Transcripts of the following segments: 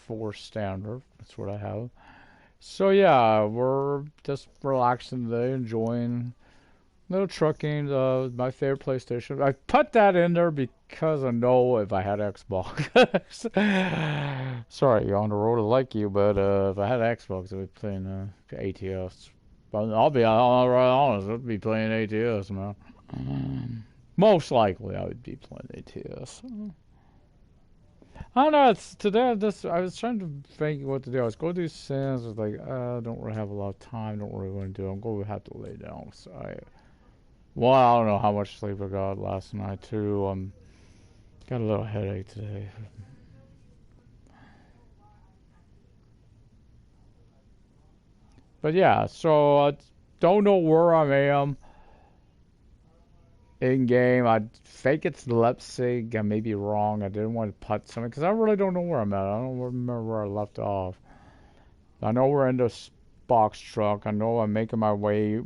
Road-PS4 standard. That's what I have. So yeah, we're just relaxing today, enjoying little trucking. My favorite PlayStation. I put that in there because I know if I had Xbox. Sorry, you're on the road to like you, but if I had Xbox, I'd be playing ATS. But I'll be right honest, I'd be playing ATS, man. Most likely, I would be playing ATS. I don't know. It's today. I was trying to think what to do. I was going to do Sims. I was like, I don't really have a lot of time. Don't really want to do it. I'm going to have to lay down. So well, I don't know how much sleep I got last night too. Got a little headache today. But yeah, so I don't know where I am in game. I think it's Leipzig. I may be wrong. I didn't want to put something because I really don't know where I'm at. I don't remember where I left off. I know we're in this box truck. I know I'm making my way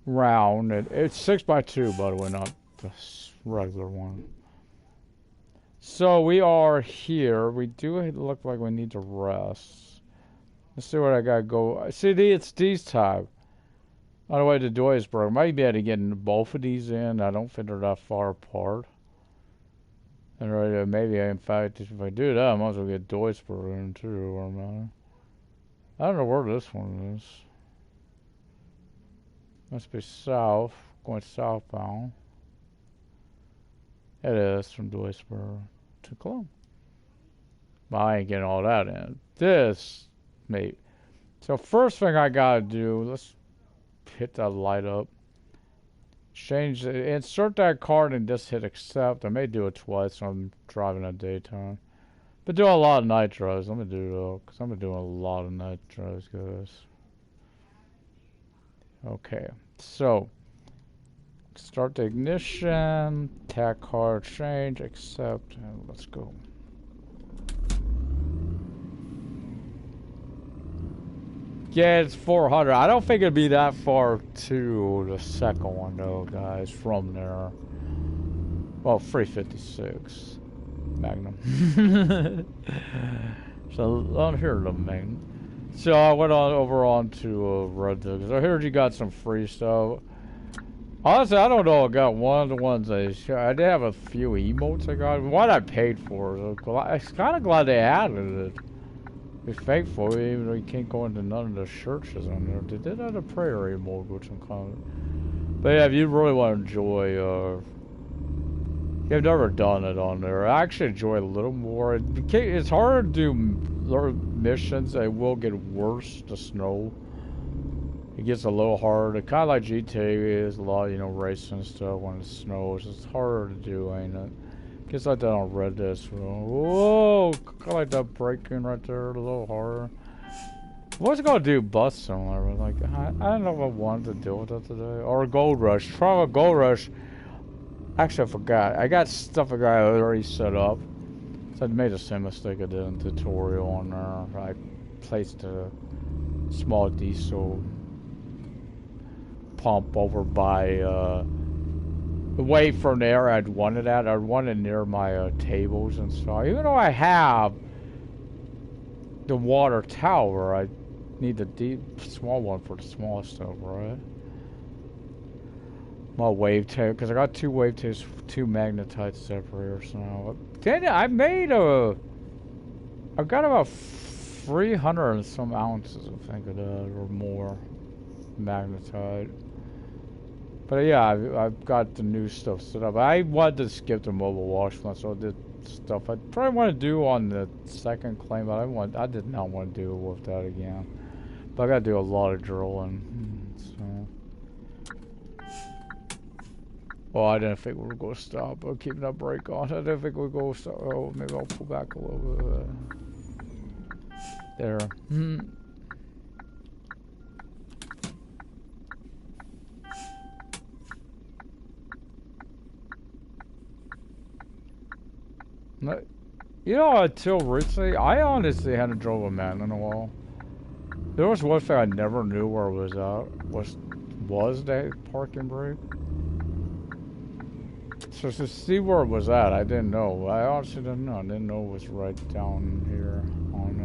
round. It's 6x2, by the way, not the regular one. So we are here. We do look like we need to rest. Let's see what I gotta go. See, it's these type. On the way to Duisburg. Might be able to get both of these in. I don't think they're that far apart. And right, maybe, in fact, if I do that, I might as well get Duisburg in too. Or I don't know where this one is. Must be south. Going southbound. It is from Duisburg to Cologne. But I ain't getting all that in. This, maybe. So first thing I gotta do, let's hit that light up. Change, insert that card and just hit accept. I may do it twice when I'm driving at daytime. But doing a lot of night drives. I'm gonna do though, because I'm doing a lot of night drives, guys. Okay, so start the ignition, tach card change, accept, and let's go. Yeah, it's 400. I don't think it'd be that far to the second one, though, guys, from there. Well, 356 Magnum. So, on here, the Magnum. So, I went over to Road-PS4 because I heard you got some free stuff. Honestly, I don't know. I got one of the ones I did have a few emotes I got. One I paid for. So I'm kind of glad they added it. Be thankful, even though you can't go into none of the churches on there. They did have a prayer mode, which I'm kind of. But yeah, if you really want to enjoy, you've never done it on there. I actually enjoy it a little more. It's hard to do missions. It will get worse. The snow. It gets a little harder. Kind of like GTA is a lot, racing and stuff when it snows. It's harder to do, ain't it? Gets like that on Reddit. Whoa! Kind of like that braking right there, a little harder. What's it gonna do? Bus similar? Like I don't know if I wanted to deal with that today. Or Gold Rush. Try a Gold Rush. Actually, I forgot. I got stuff I got already set up. So I made the same mistake I did in the tutorial on there. I placed a small diesel pump over by away from there I'd wanted at. I'd want it near my tables and stuff. Even though I have the water tower, I need the deep small one for the small stuff, right? My wave tail, because I got two wave tails, two magnetite separators now. Then I made I've got about 300 and some ounces, I think of that, or more magnetite. But yeah, I've got the new stuff set up. I wanted to skip the mobile wash plant, so I did stuff I probably want to do on the second claim, but I did not want to do with that again. But I got to do a lot of drilling. So, well, I didn't think we were going to stop. I'm keeping that brake on. I didn't think we were going to stop. Oh, maybe I'll pull back a little bit. There. Until recently, I honestly hadn't drove a man in a while. There was one thing I never knew where it was at. Was that parking brake? So to see where it was at, I didn't know. I honestly didn't know. I didn't know it was right down here on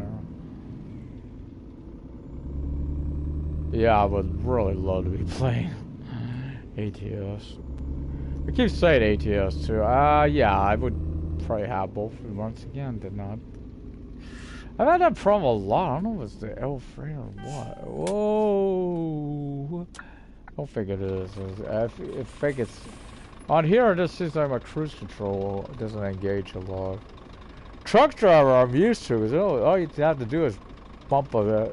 Yeah, I would really love to be playing ATS. I keep saying ATS too. Yeah, I would probably have both once again, did not. I've had that problem a lot. I don't know if it's the L3 or what. Whoa! I don't think it is. I think it's... On here, it just seems like my cruise control doesn't engage a lot. Truck driver I'm used to, because all you have to do is bump a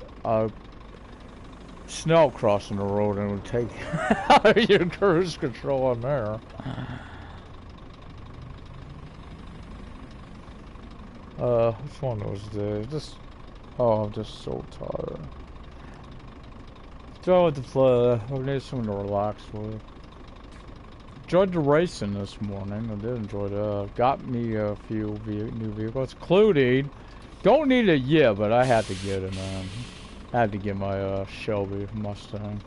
snow crossing the road and it would take out of your cruise control on there. Which one was this? Oh, I'm just so tired. So with the play, I need something to relax with. Enjoyed the racing this morning. I did enjoy that. Got me a few new vehicles, including. Don't need it yet, but I had to get it. I had to get my Shelby Mustang.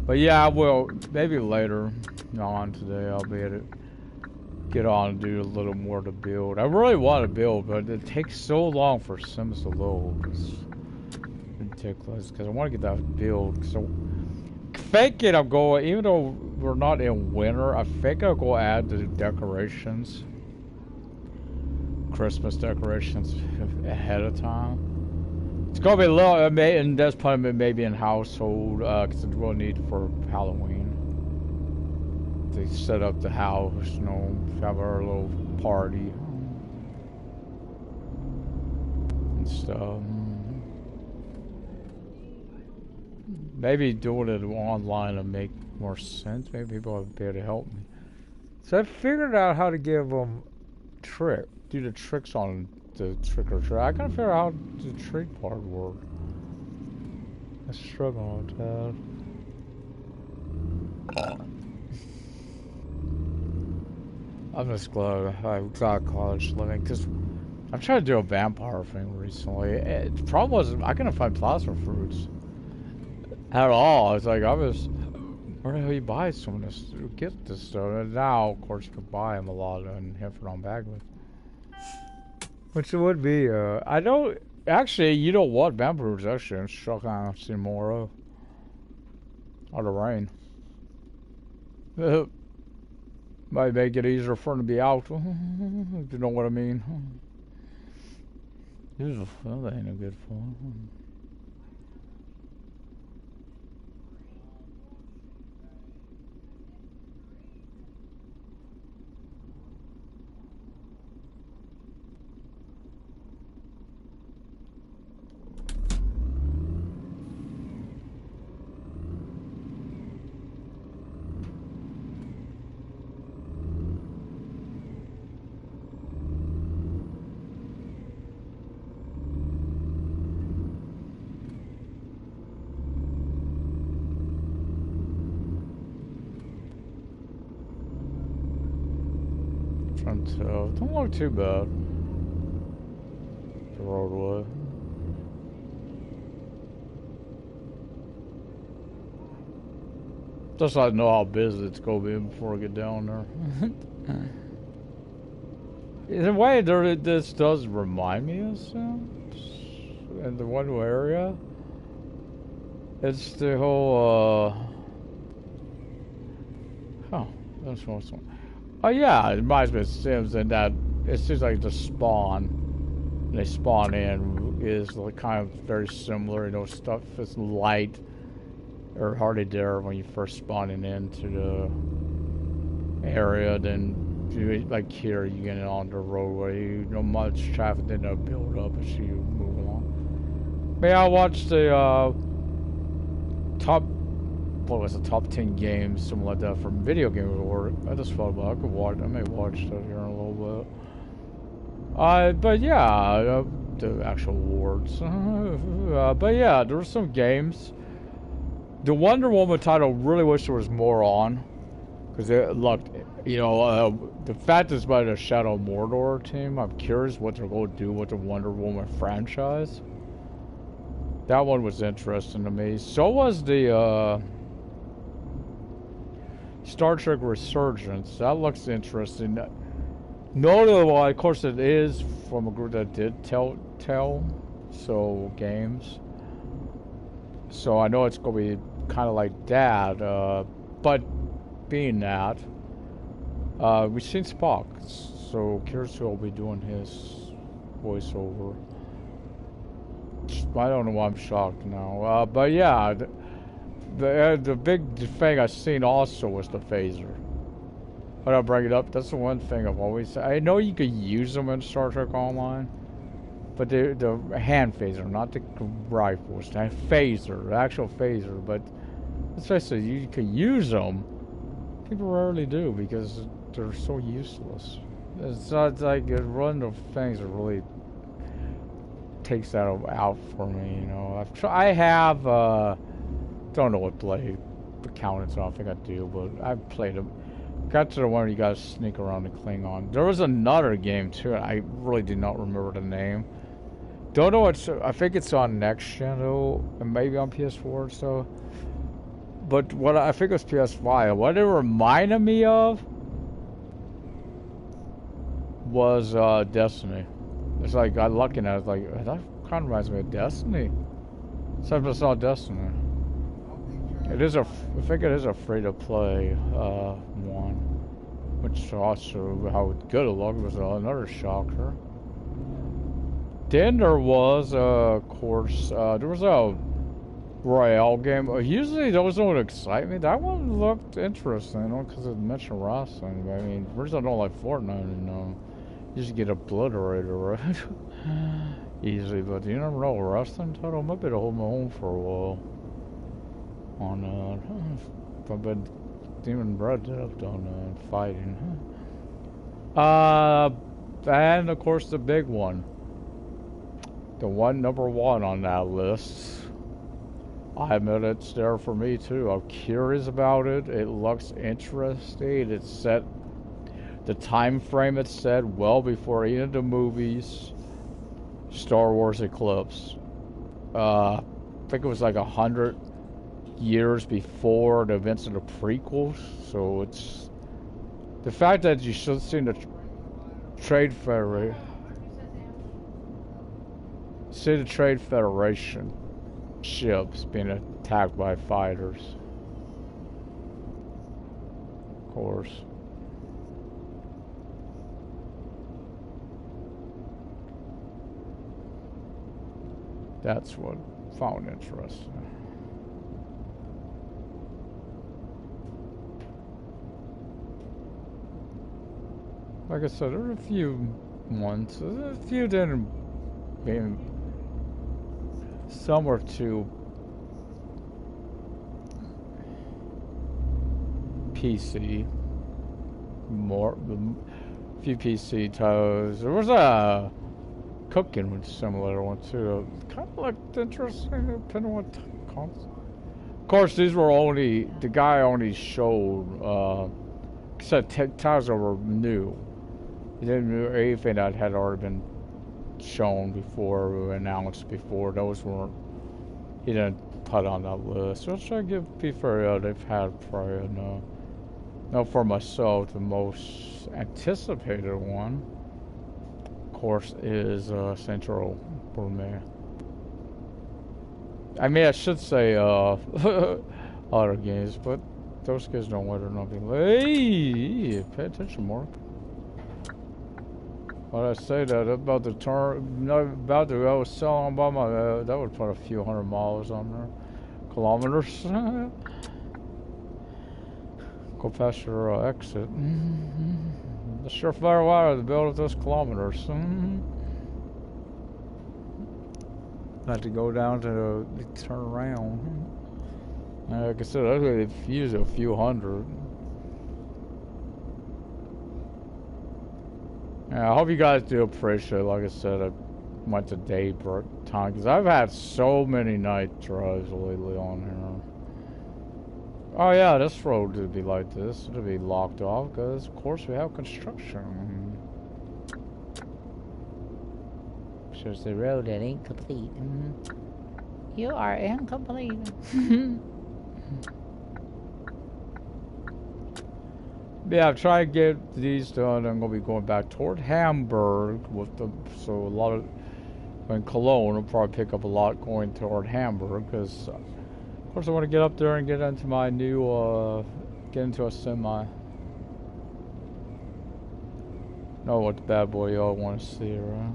But yeah, well, maybe later on today I'll be able to get on and do a little more to build. I really want to build, but it takes so long for Sims to load. It's ridiculous because I want to get that build. So fake it, I'm going, even though we're not in winter, I think I'll go add the decorations, Christmas decorations ahead of time. It's gonna be a little, and that's probably maybe in household, because it will need for Halloween. They set up the house, you know, have our little party and stuff. Maybe doing it online will make more sense. Maybe people will be able to help me. So I figured out how to give them do the tricks on the trick or treat. I gotta figure out how the trick part works. I'm struggling with that. I'm just glad I got college living because I'm trying to do a vampire thing recently. The problem was I couldn't find plasma fruits at all. It's like where the hell you buy some of this? Get this stuff. And now, of course, you can buy them a lot in Hanford on Bagley. Which it would be, I don't, actually, you know what, vampire fruits actually, I'm shocked I don't see more of. Or the rain. Might make it easier for them to be out, if you know what I mean. Well, that ain't a good phone. Don't look too bad. The roadway. Just so I know how busy it's gonna be before I get down there. In a way, this does remind me of Sims. In the one area, it's the whole. Oh, that's awesome. Oh yeah, it reminds me of Sims in that it seems like the spawn, when they spawn in, is like kind of very similar. You know, stuff is light or hardly there when you first spawning into the area. Then, like here, you get on the roadway. You know, much traffic didn't build up as you move along. But yeah, I watched the top 10 games, something like that, from Video Game Award. I just thought about I may watch that here in a little bit. But yeah, the actual awards. But yeah, there were some games. The Wonder Woman title, really wish there was more on, because it looked, you know, the fact is by the Shadow Mordor team. I'm curious what they're going to do with the Wonder Woman franchise. That one was interesting to me. So was the Star Trek Resurgence. That looks interesting. Notable, of course, it is from a group that did Telltale, so games. So I know it's going to be kind of like that. But being that, we've seen Spock, so curious who will be doing his voiceover. I don't know why I'm shocked now. But yeah, the big thing I've seen also was the phaser. But I'll bring it up. That's the one thing I've always said. I know you could use them in Star Trek Online, but the hand phaser, not the rifles, the phaser, the actual phaser. But especially you could use them. People rarely do because they're so useless. It's not like one of the things that really takes that out for me. You know, I have don't know what play account it's on. I think I do, but I've played them. Got to the one where you gotta sneak around the Klingon. There was another game too. I really do not remember the name. Don't know what's. I think it's on next gen though, and maybe on PS4 so. But what I think it was PS5. What it reminded me of was Destiny. It's like I looking at it like that kind of reminds me of Destiny. Except it's not Destiny. It is I think it is a free-to-play one, which also how good it looked was another shocker. Then there was, of course, there was a Royale game. Usually those don't excite me. That one looked interesting, you know, because it mentioned wrestling. I mean, first I don't like Fortnite, you know, you just get obliterated, right? Easily, but you never know. Wrestling title might be to hold my own for a while. On I've been even bred up on fighting. And of course the big one, the number one on that list. I admit it's there for me too. I'm curious about it. It looks interesting. It's set. The time frame it's set well before any of the movies. Star Wars Eclipse. I think it was like 100 years before the events of the prequels, so it's the fact that you should see the Trade Federation, ships being attacked by fighters, of course. That's what I found interesting. Like I said, there were a few ones. A few didn't being some were too PC. More a few PC titles. There was a cooking with similar one too. Kind of looked interesting depending on what console. Of course, these were only the guy only showed said titles that were new. He didn't do anything that had already been shown before or announced before. Those weren't. He didn't put on that list. So I give people they've had prior. No, for myself, the most anticipated one, of course, is Central for me. I mean, I should say other games, but those guys don't want to not be. Hey, pay attention, Mark. What I say that about the turn, about the I was selling by my that would put a few 100 miles on there, kilometers. Go past your exit. The surefire way to build up those kilometers. Had to go down to turn around. Like I said, I could use a few hundred. Yeah, I hope you guys do appreciate it. Like I said, I went to day time because I've had so many night drives lately on here. Oh yeah, this road would be like this. It'll be locked off because, of course, we have construction. Shows the road that ain't complete. Mm-hmm. 'You are incomplete. 'You are incomplete. Yeah, I've tried to get these done. I'm gonna be going back toward Hamburg with the so a lot of in Cologne. I'll probably pick up a lot going toward Hamburg because, of course, I want to get up there and get into my new get into a semi. Know what the bad boy y'all want to see, right?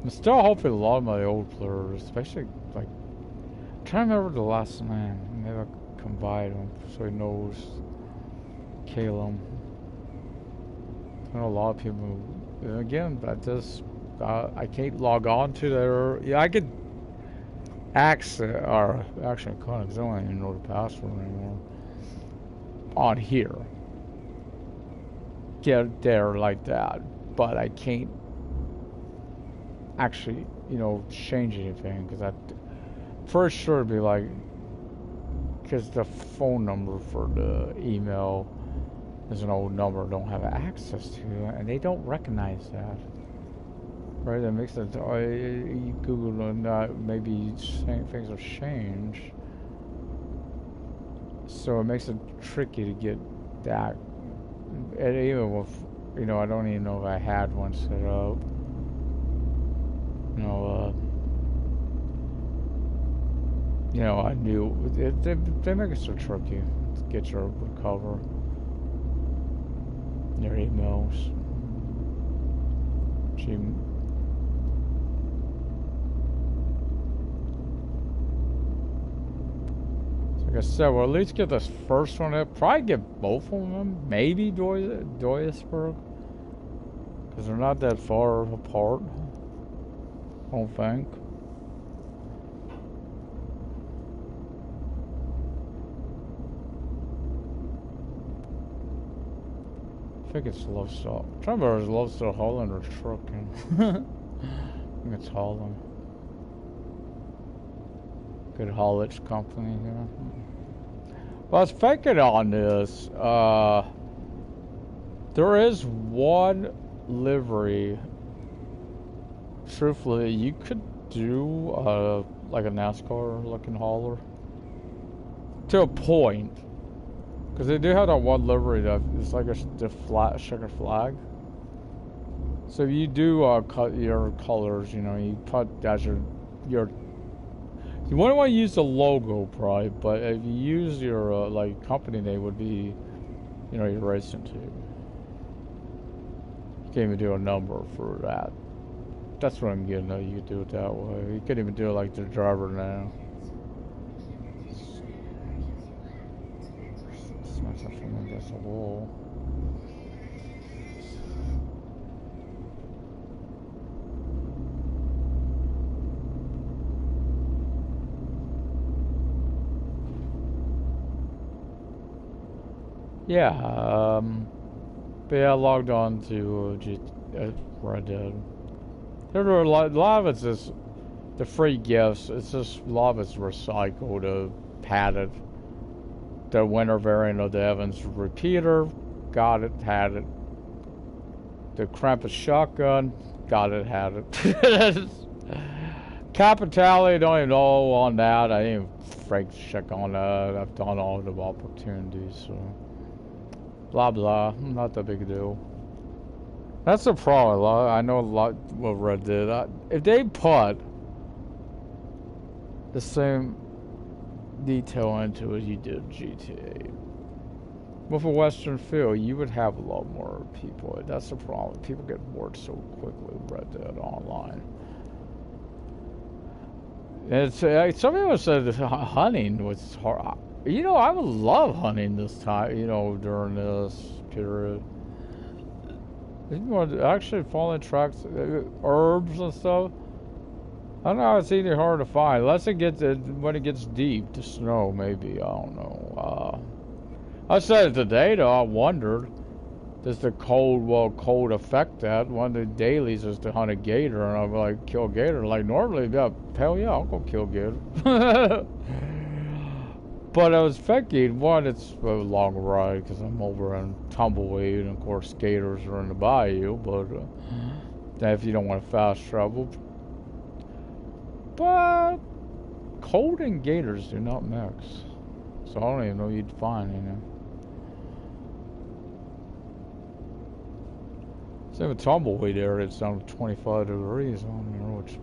I'm still hoping a lot of my old players, especially like, I'm trying to remember the last man. Maybe I can combine him so he knows Calum. I know a lot of people. Again, I can't log on to their. Yeah, I could access, or actually, I can't because I don't even know the password anymore. On here, get there like that, but I can't actually, change anything because I, for sure, it'd be like, because the phone number for the email is an old number I don't have access to, and they don't recognize that. Right, that makes it. You Google and maybe things have changed, so it makes it tricky to get that. And even with, I don't even know if I had one set up. I knew they make it so tricky to get your recover your emails. Like I said, we'll at least get this first one up. Probably get both of them. Maybe Duisburg. Because they're not that far apart. I don't think. I think it's Lovestall. I'm trying to remember if it's Lovestall, Holland, or Trucking. I think it's Holland. Good haulage company here. Well, I was thinking on this. There is one livery. Truthfully, you could do like a NASCAR looking hauler to a point, because they do have that one livery that is like the flat checker flag. So if you do cut your colors, you put as your. You wouldn't want to use the logo, probably, but if you use your like company name, would be, your racing team. You can't even do a number for that. That's what I'm getting at. You could do it that way. You can't even do it like the driver now. Smash that from against the wall. Yeah, but yeah, I logged on to Red Dead. There were a lot of it's just the free gifts. It's just a lot of it's recycled, padded. The winter variant of the Evans repeater, got it, had it. The Krampus shotgun, got it, had it. Capitality, don't even know on that. I didn't even check on that. I've done all the opportunities, so. Blah blah, not that big a deal. That's the problem. I know a lot what Red did. If they put the same detail into it you did GTA, with a Western feel, you would have a lot more people. That's the problem. People get bored so quickly with Red Dead Online. It's some people said hunting was hard. I would love hunting this time, during this period. Actually falling tracks, herbs and stuff. I don't know how it's either hard to find. Unless when it gets deep, the snow, maybe. I don't know. I said it today, though. I wondered, does the cold affect that? One of the dailies is to hunt a gator, and I'm like, kill a gator. Like, normally, hell yeah, I'll go kill a gator. But I was thinking, one, it's a long ride because I'm over in Tumbleweed, and of course gators are in the bayou, but if you don't want to fast travel. But cold and gators do not mix, so I don't even know you'd find, Same with Tumbleweed area, it's down to 25 degrees on there, which is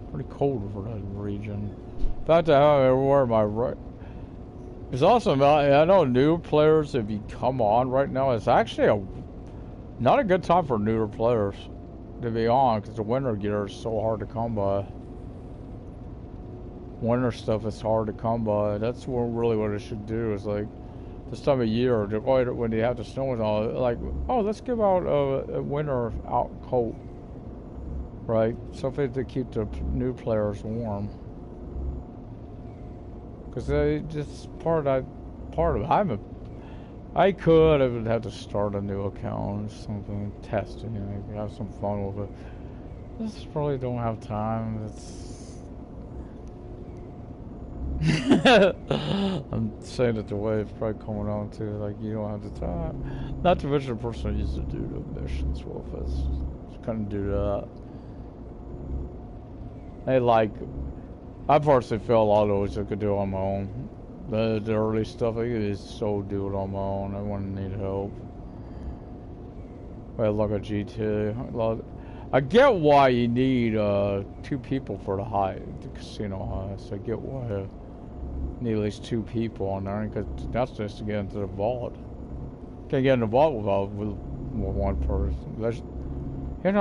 pretty cold for that region. In fact, I have everywhere my right. It's also I know new players, if you come on right now, it's actually not a good time for newer players to be on, because the winter gear is so hard to come by. Winter stuff is hard to come by. That's really what it should do, is like this time of year, when you have the snow and all, like, oh, let's give out a winter out coat, right? Something to keep the new players warm. Because they just part of it. I could have to start a new account or something, testing, have some fun with it. Just probably don't have time. I'm saying it the way it's probably coming on to, like, you don't have the time. Not to mention the person I used to do the missions with us. Couldn't do that. I personally feel a lot of those I could do on my own. The early stuff, I could just so do it on my own. I wouldn't need help. I look at GT. I get why you need 2 people for the casino heist. I get why you need at least 2 people on there, because that's just to get into the vault. Can't get in the vault with one person. I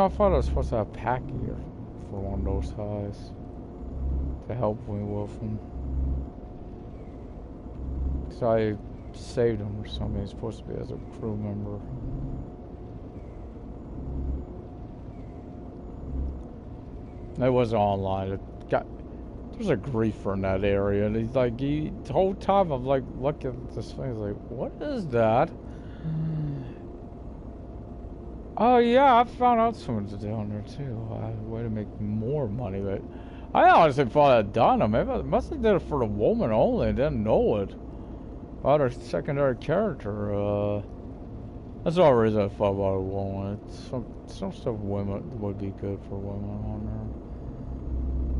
thought I was supposed to have pack gear for one of those heists to help me with them. So I saved him or something. He's supposed to be as a crew member. It wasn't online. There's a griefer in that area, and he's like, the whole time I'm like looking at this thing, he's like, what is that? Oh yeah, I found out someone's down there too. Way to make more money, but I honestly thought I'd done it. Maybe I must have did it for the woman only and didn't know it. About her secondary character. That's the only reason I thought about a woman. Some stuff women would be good for women on there.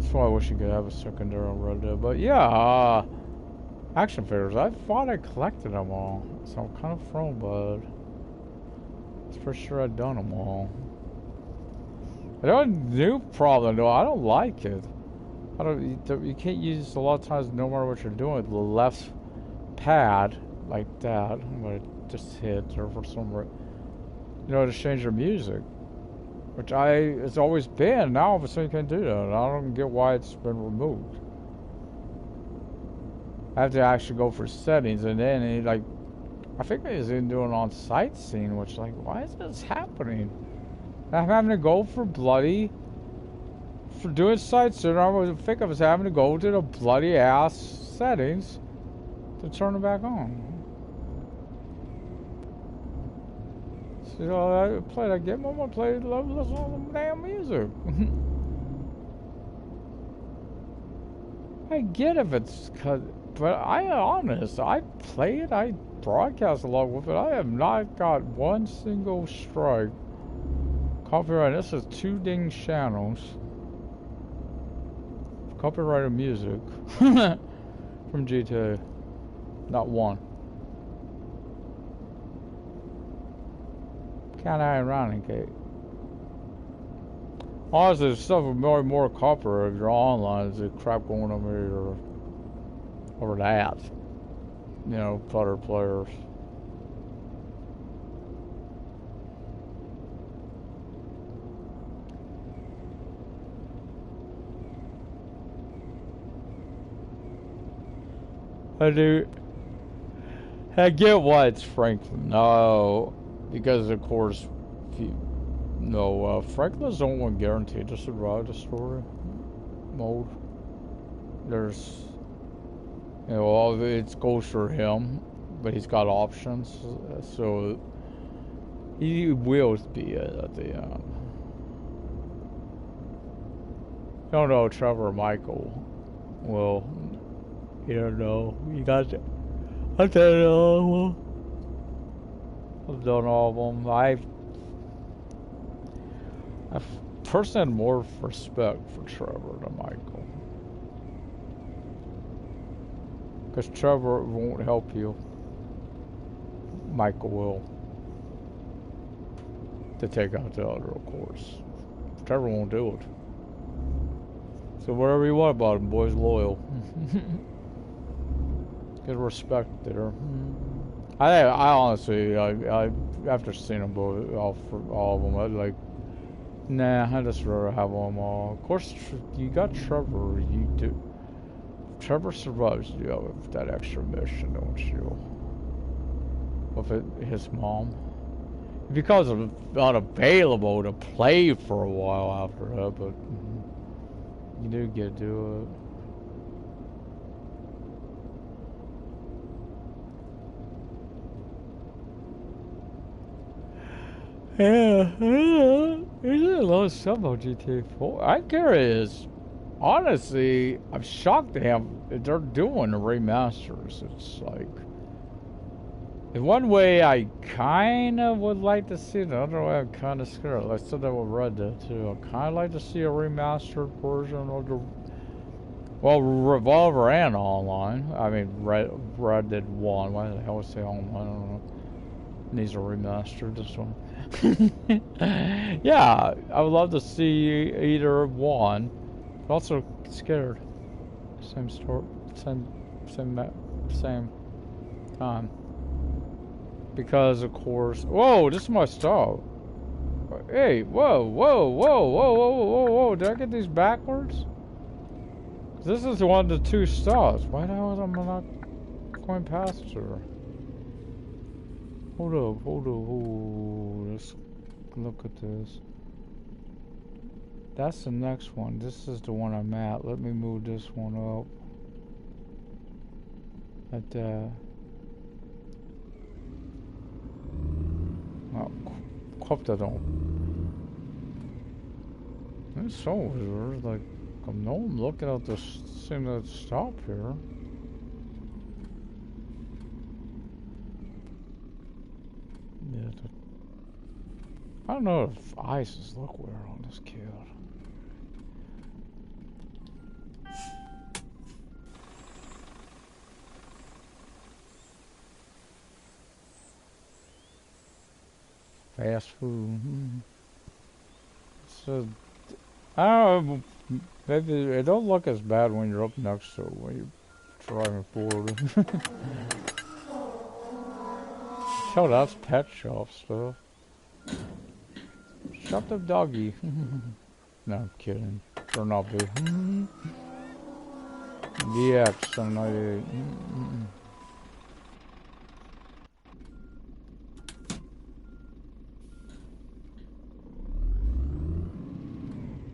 That's why I wish you could have a secondary on Red Dead. But yeah, action figures. I thought I collected them all, so I'm kind of thrown by it. It's for sure I'd done them all. The only new problem though, I don't like it. You can't use a lot of times, no matter what you're doing, the left pad like that. I'm gonna just hit or for some reason, to change your music, which it's always been. Now all of a sudden you can't do that. I don't get why it's been removed. I have to actually go for settings, and then I think I was even doing on sightseeing, which why is this happening? I'm having to go for doing sightseeing. I think I was having to go to the bloody ass settings to turn it back on. So I played that game, I'm gonna play listen to the damn music. I get if it's but I play it, I broadcast along with it. I have not got one single strike. Copyright, this is 2 ding channels. Copyrighted music from GTA. Not one. Kind of ironic, eh? Honestly, stuff with more copyright if you're online. There's crap going over that. Other players. I get why it's Franklin. No, because of course, Franklin's the only one guaranteed to survive the story mode. There's, it goes for him, but he's got options, so he will be at the end. I don't know, Trevor or Michael. Well, you don't know. You got to. I don't know. I've done all of them. I personally had more respect for Trevor than Michael. Because Trevor won't help you. Michael will. to take out the other, of course. Trevor won't do it. So whatever you want about him, boy's loyal. Good respect there. I honestly, I after seeing them both, all of them, I'd like, nah, I just rather have them all. Of course, you got Trevor. You do. Trevor survives you with that extra mission, don't you? With his mom. Because of unavailable to play for a while after that, but you do get to do it. Yeah, there's a lot of stuff on GTA 4. I'm curious. Honestly, I'm shocked they're doing the remasters. It's like, in one way, I kind of would like to see it. The other way, I'm kind of scared. I said that with Red Dead too. I kind of like to see a remastered version of the, well, Revolver and online. I mean, Red Dead 1. Why the hell would I say online? I don't know. Needs a remastered, this one. Yeah, I would love to see either one. But also scared. Same story, same time. Because of course, whoa, this is my stall. Hey, whoa! Did I get these backwards? This is one of the two stalls. Why the hell am I not going past her? Hold up. Let's look at this. That's the next one. This is the one I'm at. Let me move this one up. Oh, hope that don't. It's so weird. Like, I'm looking at this thing that stop here. Yeah. I don't know if eyes look weird on this kid. Fast food. So, I don't know, maybe it don't look as bad when you're up next to it, when you're driving forward. Hell, that's pet shop stuff. Shut up, doggy. No, I'm kidding. They're not big. DX 798.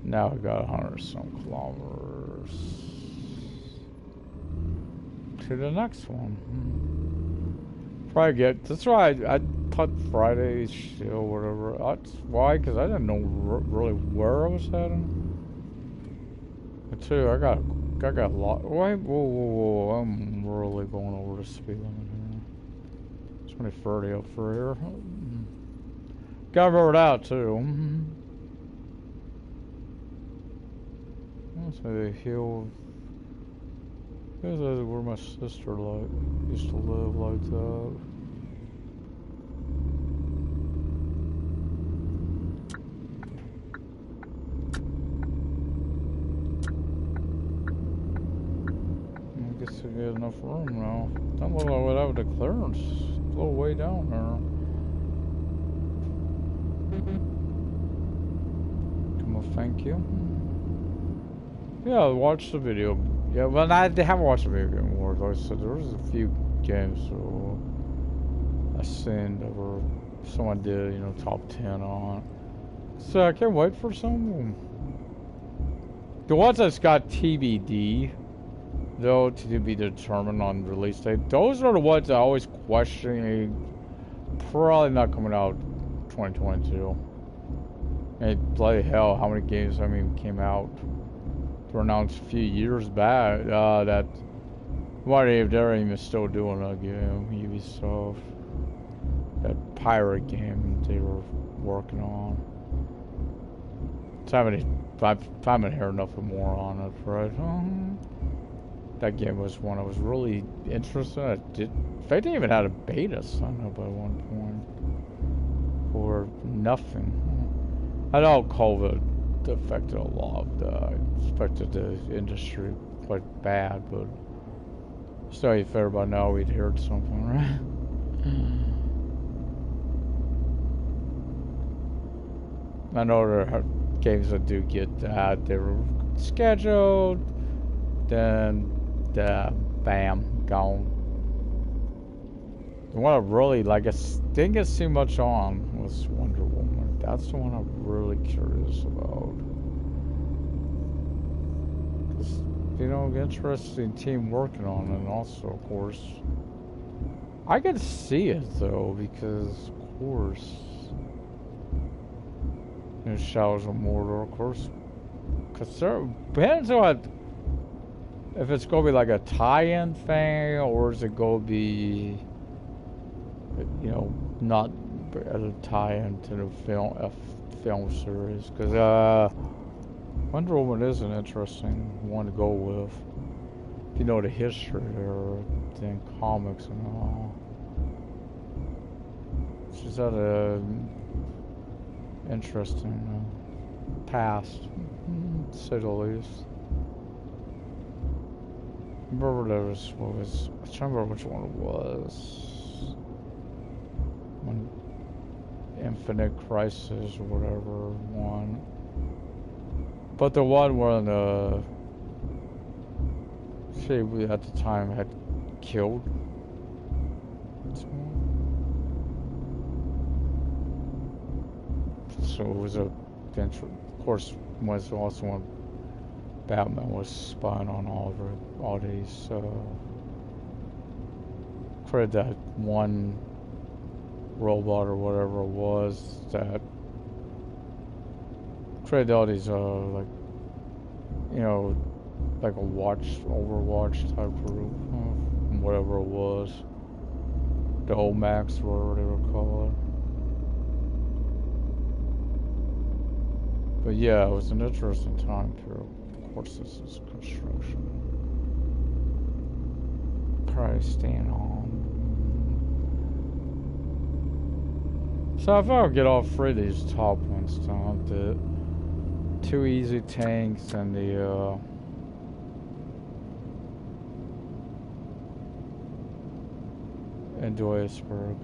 Now I got 100-some kilometers to the next one. Probably that's why I put Friday still, whatever. That's why, because I didn't know really where I was heading. But too, I got a lot. Wait, whoa! I'm really going over the speed limit here. It's only 30 up for here. Gotta remember that too. That's a hill. This is where my sister used to live like that. I guess I get enough room now. Don't look like I would have the clearance. It's a little way down there. Come on, thank you. Yeah, watch the video. Yeah, well, I haven't watched the video game wars. Like I said, there was a few games I seen that were someone did, top 10 on. So I can't wait for some. The ones that's got TBD, though, to be determined on release date. Those are the ones I always question. Probably not coming out 2022. And bloody hell, how many games came out? Were announced a few years back that why if they're even still doing that game, Ubisoft, that pirate game they were working on. So I haven't heard nothing more on it, right? That game was one I was really interested in. In fact, they even had a beta sign up at one point. or nothing. I know COVID affected a lot of affected the industry quite bad, but still, if everybody know we'd heard something, right? I know there are games that do get that. They were scheduled, then, bam, gone. The one I really, like, I didn't get to see much on was Wonder Woman. That's the one I'm really curious about. Cause, you know, interesting team working on it, and also, of course, I could see it, though, because, of course, Shadows of Mordor, of course, because there depends on if it's going to be like a tie-in thing, or is it going to be, you know, not a tie-in to the film series? Because Wonder Woman is an interesting one to go with. If you know the history there, in comics and all. She's had a interesting past, to say the least. I remember there was, I can't remember which one it was. When Infinite Crisis or whatever one. But the one when she at the time had killed someone. So it was of course, was also when Batman was spying on all these, created that one robot or whatever it was that created all these, like, you know, like a Overwatch type group, whatever it was. The OMAX, whatever they were called. But yeah, it was an interesting time period. Of course, this is construction. Probably staying on. So if I would get all three of these top ones down, the two easy tanks and the and Duisburg.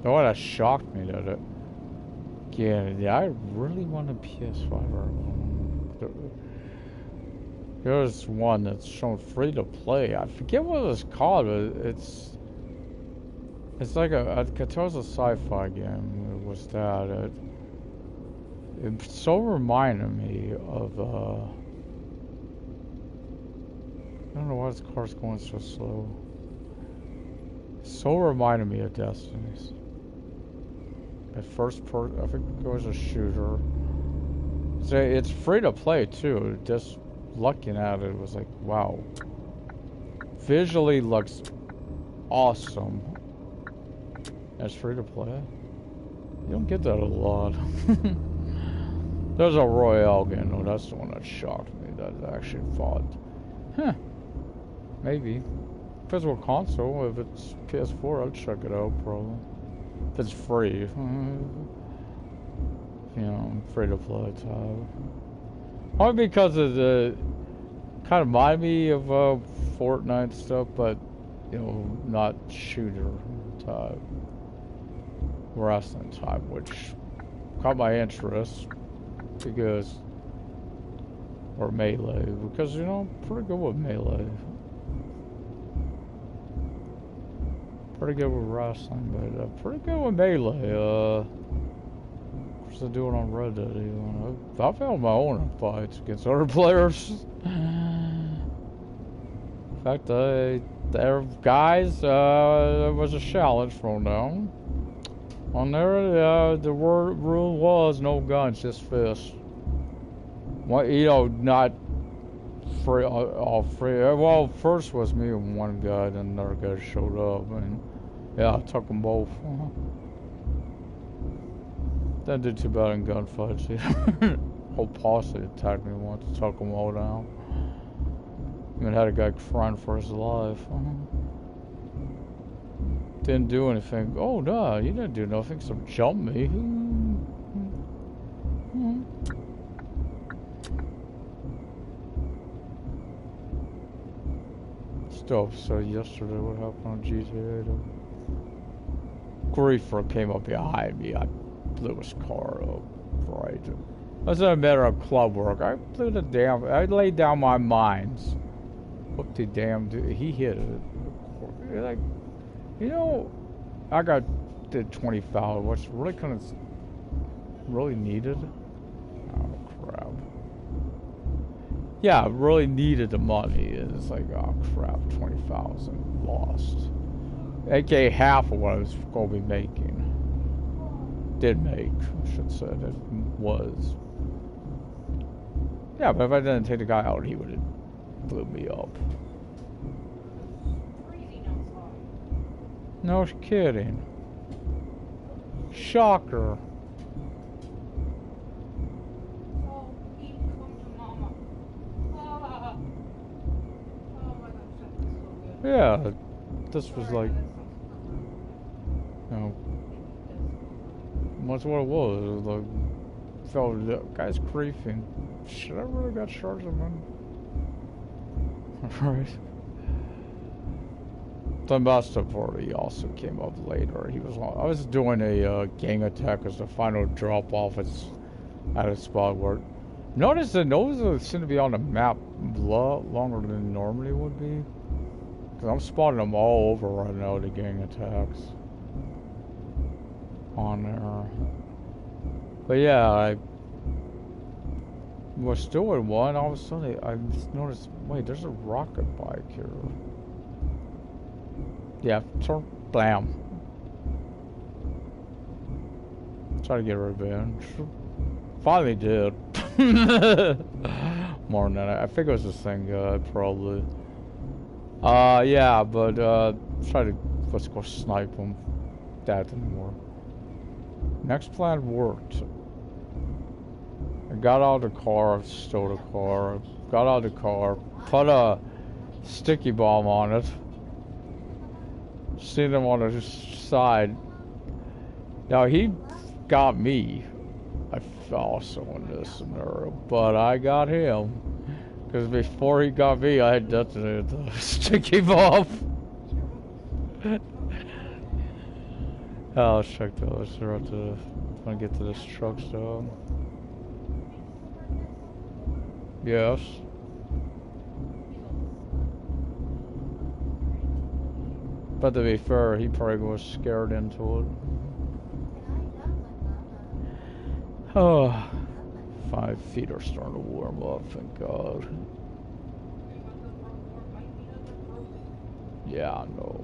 The one that shocked me that it, yeah, I really want a PS5 There's one that's shown free to play. I forget what it's called, but it's like I could tell it's a sci-fi game. It was that. It so reminded me of I don't know why this car's going so slow. So reminded me of Destiny's. At first I think it was a shooter. So it's free to play too. Just looking at it was like, wow. Visually looks awesome. It's free to play. You don't get that a lot. There's a Royale game though. That's the one that shocked me. That I actually thought, maybe. Physical console. If it's PS4, I'll check it out probably. If it's free, you know, free to play type. Only because of the kind of remind me of Fortnite stuff, but you know, not shooter type, wrestling type, which caught my interest because, or Melee, because you know, I'm pretty good with Melee. Pretty good with wrestling, but pretty good with Melee. Of course, I do it on Red Dead even. I found my own fights against other players. In fact, there guys, there was a challenge thrown down. On there, the rule was no guns, just fists. Well, you know, not free, all free. Well, first was me and one guy, then another guy showed up, and yeah, I took them both. Didn't do too bad in gunfights either. Whole posse attacked me once, took them all down. Even had a guy crying for his life. Didn't do anything. Oh no, you didn't do nothing, so jump me. Still upset yesterday what happened on GTA. Griefer came up behind me. I blew his car up. Right. It wasn't a matter of club work. I blew the damn. I laid down my mines. What the damn? He hit it. Like, you know, I did 20,000. What's really kind of really needed? Oh crap. Yeah, really needed the money. It's like, oh crap, 20,000 lost. AKA half of what I was going to be making. Did make, I should say. It was. Yeah, but if I didn't take the guy out, he would have blew me up. No kidding. Shocker. Yeah, this was like, you know, that's what it was. It was like, felt the guy's creeping. Should I really got charged him? Alright. The master party also came up later. He was on. I was doing a gang attack as the final drop off at a spot where. Notice the noses seem to be on the map a lot longer than normally would be. Because I'm spotting them all over right now, the gang attacks. On there. But yeah, I was still in one. All of a sudden, I noticed, wait, there's a rocket bike here. Yeah, turn, blam. Try to get revenge. Finally did. More than that. I think it was the same guy, probably. Yeah, but, try to, let's go snipe him. That didn't work. Next plan worked. I got out of the car, stole the car, got out of the car, put a sticky bomb on it. Seen him on the side. Now he got me. I also in this scenario, but I got him because before he got me, I had detonated the sticky bomb. Oh, let's check those. They're about to want to get to this truck stop. Yes. But to be fair, he probably was scared into it. Oh, 5 feet are starting to warm up, thank God. Yeah, I know.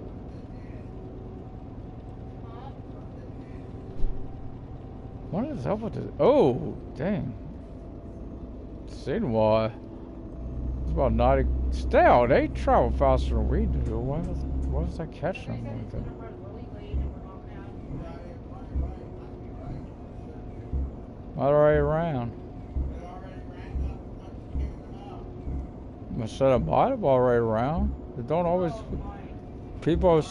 What is up with this? Oh, dang. Seen why. It's about 90. Still, they travel faster than we do. Why does that catch them like that? Already around. I said I might have already around. They don't always. People have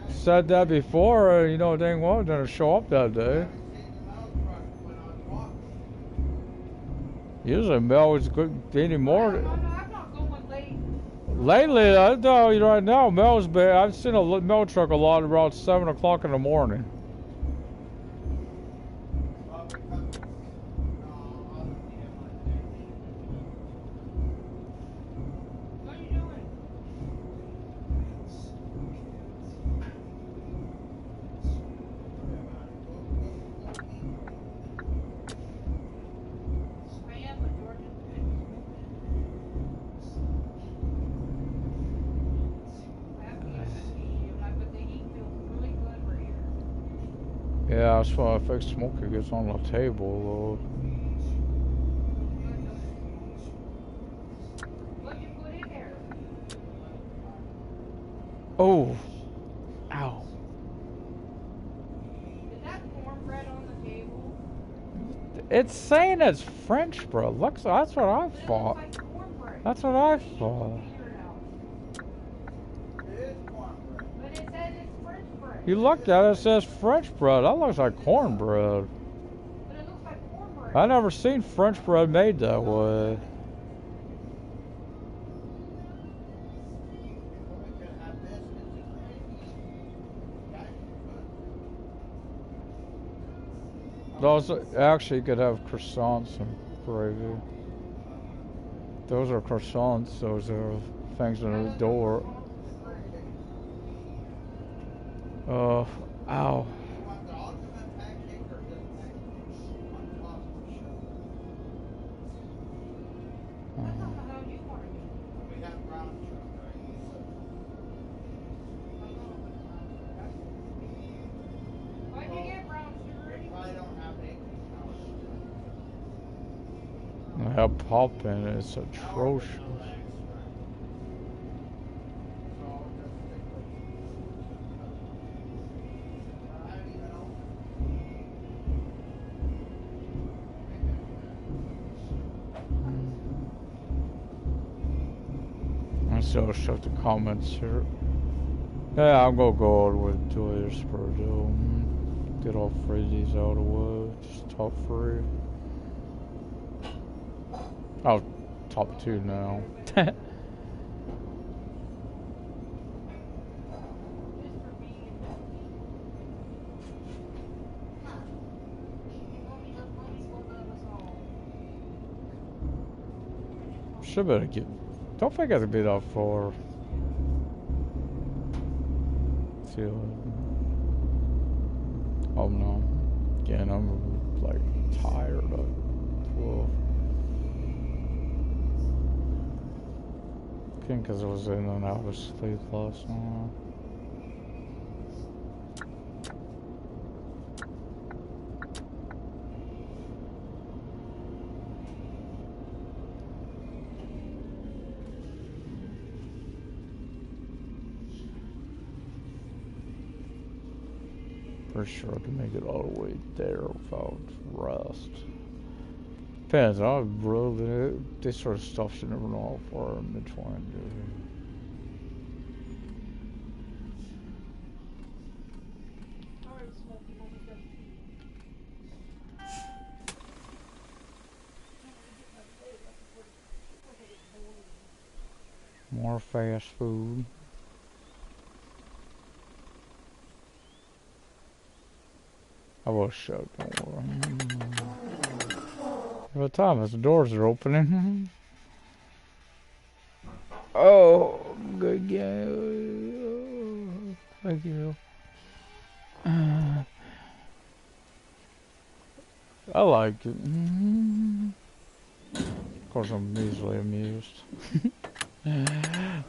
said that before, you know, dang well, didn't show up that day. Usually Mel is good anymore. Lately, I tell you right now, Mel's been. I've seen a Mel truck a lot around 7 o'clock in the morning. Yeah, that's why I think Smoker gets on the table. Oh, ow. Is that cornbread on the table? It's saying it's French bread. Looks. That's what I thought. That's what I thought. You looked at it, it says French bread. That looks like cornbread. I never seen French bread made that way. Those actually you could have croissants and gravy. Those are croissants. Those are things in the door. Ow. How poppin' is atrocious. So shut the comments here. Yeah, I'm gonna go all the way to this Purdue. Get all three of these out of the way. Just top three. Oh, top two now. Should better get. Don't think I could be that far. Oh no. Again, I'm like tired of it. Whoa. I think because I was in and out of sleep last night. For sure I can make it all the way there without rest. Depends, I really, this sort of stuff should never know how far I'm trying to do. More fast food. I will shut, don't worry. Every time as the doors are opening. Oh, good game. Thank you. I like it. Of course, I'm easily amused.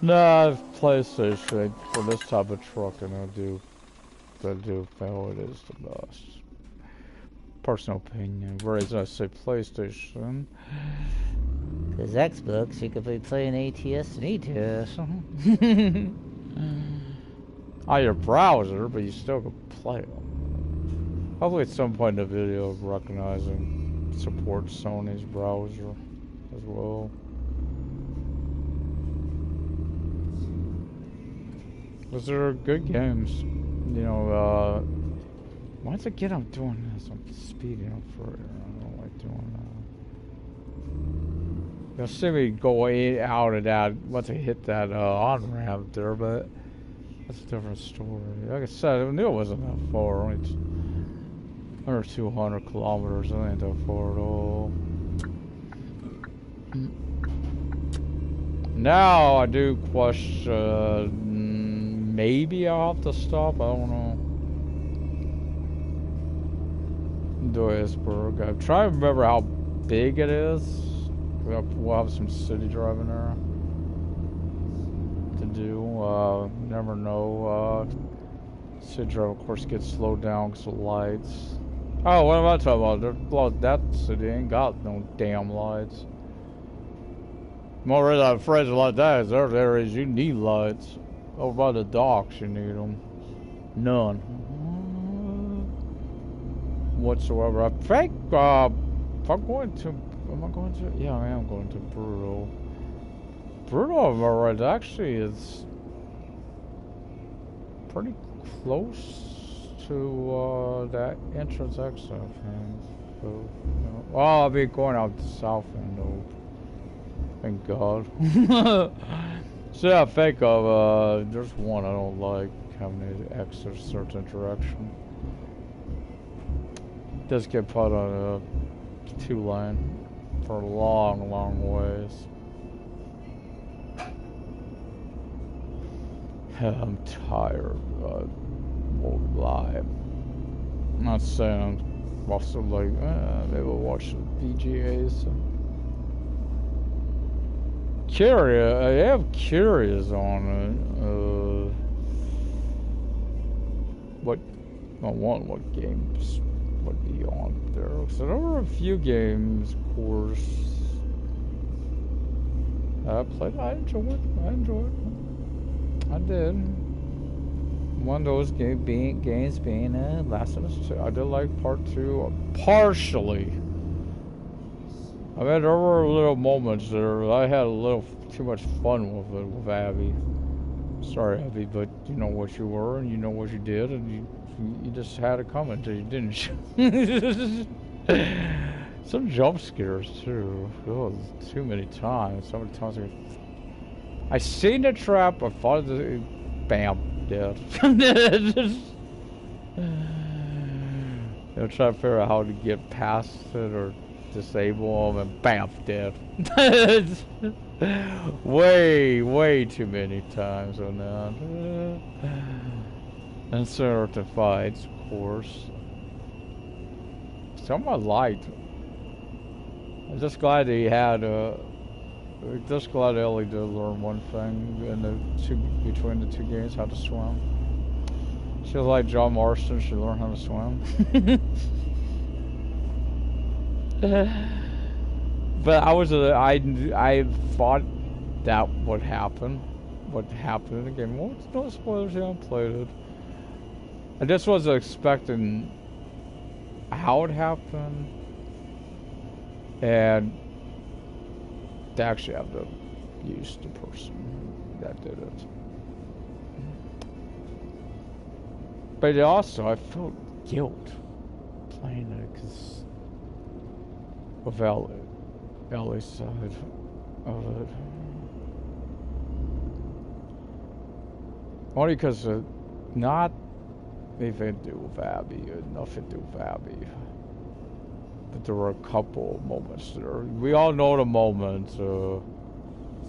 Nah, PlayStation for this type of truck, and I do feel it is the best. Personal opinion. Whereas I say PlayStation. Because Xbox, you could be playing ATS and ETS. On your browser, but you still can play them. Hopefully at some point in the video recognizing supports Sony's browser as well. Those are good games. You know, once again I'm doing this, I'm speeding up further. I don't like doing that. You'll see me go out of that once I hit that on-ramp there, but that's a different story. Like I said, I knew it wasn't that far, only under 200 kilometers, it ain't that far at all. Now I do question, maybe I'll have to stop, I don't know. Duisburg. I'm trying to remember how big it is. We'll have some city driving there to do. Never know. City drive, of course, gets slowed down because of lights. Oh, what am I talking about? That city ain't got no damn lights. More reason I'm afraid like that is there's areas you need lights. Over by the docks, you need them. None. Whatsoever. I think If I'm going to, am I going to? Yeah, I am going to Brutal. Brutal, am I right? Actually, it's pretty close to that entrance exit, I think. So, you know, well, I'll be going out the south end, though. Thank God. So yeah, think of, there's one I don't like, having to exit a certain direction. Does get put on a 2-lane for a long, long ways. I'm tired, won't lie. I'm not saying I'm also like, maybe we'll watch the VGAs. Curious, I am curious on it. What games would be on there? So there were a few games, of course. I played. I enjoyed it. I did. One of those games being Last of Us 2. I did like part 2 partially. I mean, there were little moments there. I had a little too much fun with it with Abby. Sorry, Abby, but you know what you were and you know what you did, and you just had it coming until you didn't. Some jump scares too. Oh, too many times. So many times I seen the trap. I thought it. Bam, dead. I'll try to figure out how to get past it or disable them, and bam, dead. way too many times on that. And certain fights, of course. Some I liked. I'm just glad he had. Just glad Ellie did learn one thing in between the two games, how to swim. She was like John Marston. She learned how to swim. But I thought that would happen. What happened in the game? Well, no spoilers. Yeah, I played it. I just wasn't expecting how it happened, and to actually have to use the person that did it. But also, I felt guilt playing it because of Ellie's side of it. Only because not anything to do with Abby, nothing to do with Abby. But there were a couple moments there. We all know the moment,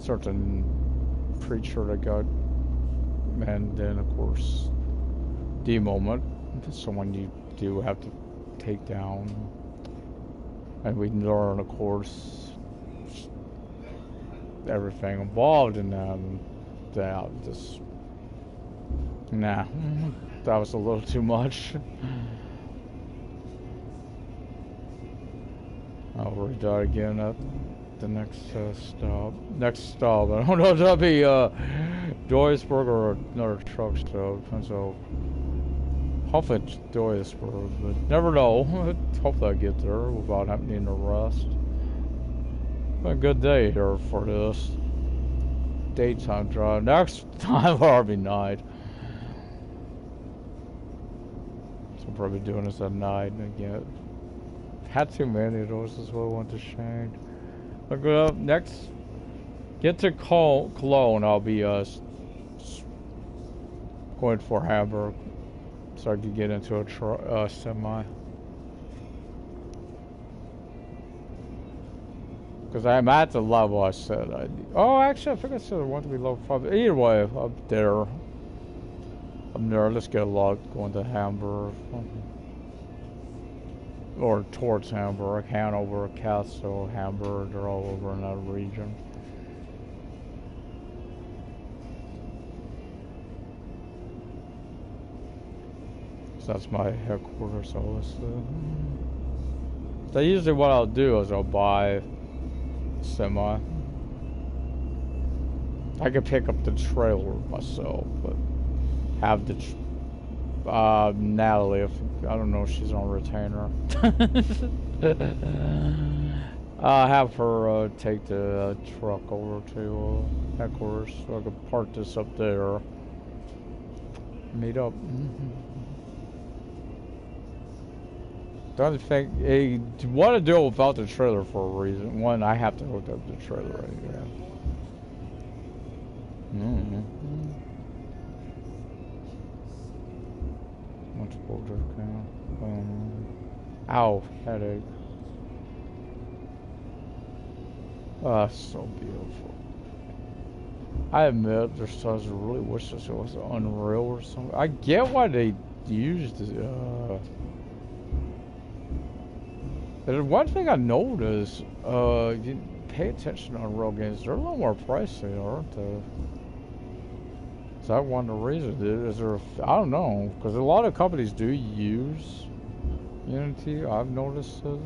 certain creature that got, and then of course the moment, someone you do have to take down. And we learn, of course, everything involved in that. And that just, nah, that was a little too much. I'll read that again at the next stop. Next stop. I don't know if that'll be Duisburg or another truck stop. So hopefully it's Duisburg, but never know. Hopefully I get there without having to rest. A good day here for this daytime drive. Next time will be night. So I'm probably doing this at night again. Had too many of those as well. I want to change. I'll go up next. Get to Cologne. I'll be going for Hamburg, so I can get into a semi. Because I'm at the level I said I need. Oh, actually, I think I said I want to be level 5. Either way, up there. I'm there. Let's get a lot going to Hamburg. Or towards Hamburg. Hanover, Kassel, Hamburg. They're all over in that region. So that's my headquarters. So usually what I'll do is I'll buy semi. I could pick up the trailer myself, but have the Natalie, if, I don't know if she's on retainer. Have her take the truck over to headquarters so I can park this up there. Meet up. Don't think you want to do it without the trailer for a reason. One, I have to hook up the trailer right here. Multiple discount. Ow, headache. Oh, so beautiful. I admit, there's times I really wish this was Unreal or something. I get why they used it. There's one thing I noticed, you pay attention on Unreal games, they're a little more pricey, aren't they? Is that one of the reasons? Is there, I don't know, because a lot of companies do use Unity, I've noticed it.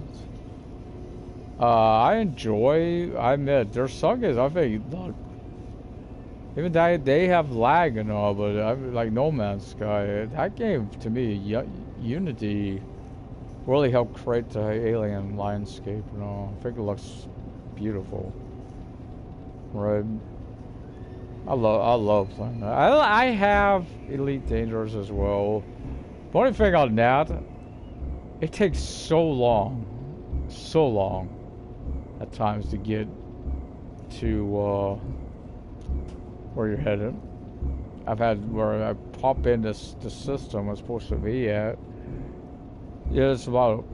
I admit, there's some games I think, look, even they have lag and all, but like No Man's Sky, that game, to me, Unity really helped create the alien landscape and all. I think it looks beautiful. Right. I love playing that. I have Elite Dangerous as well. The only thing on that, it takes so long at times to get to where you're headed. I've had where I pop in the system I'm supposed to be at. Yeah, it's about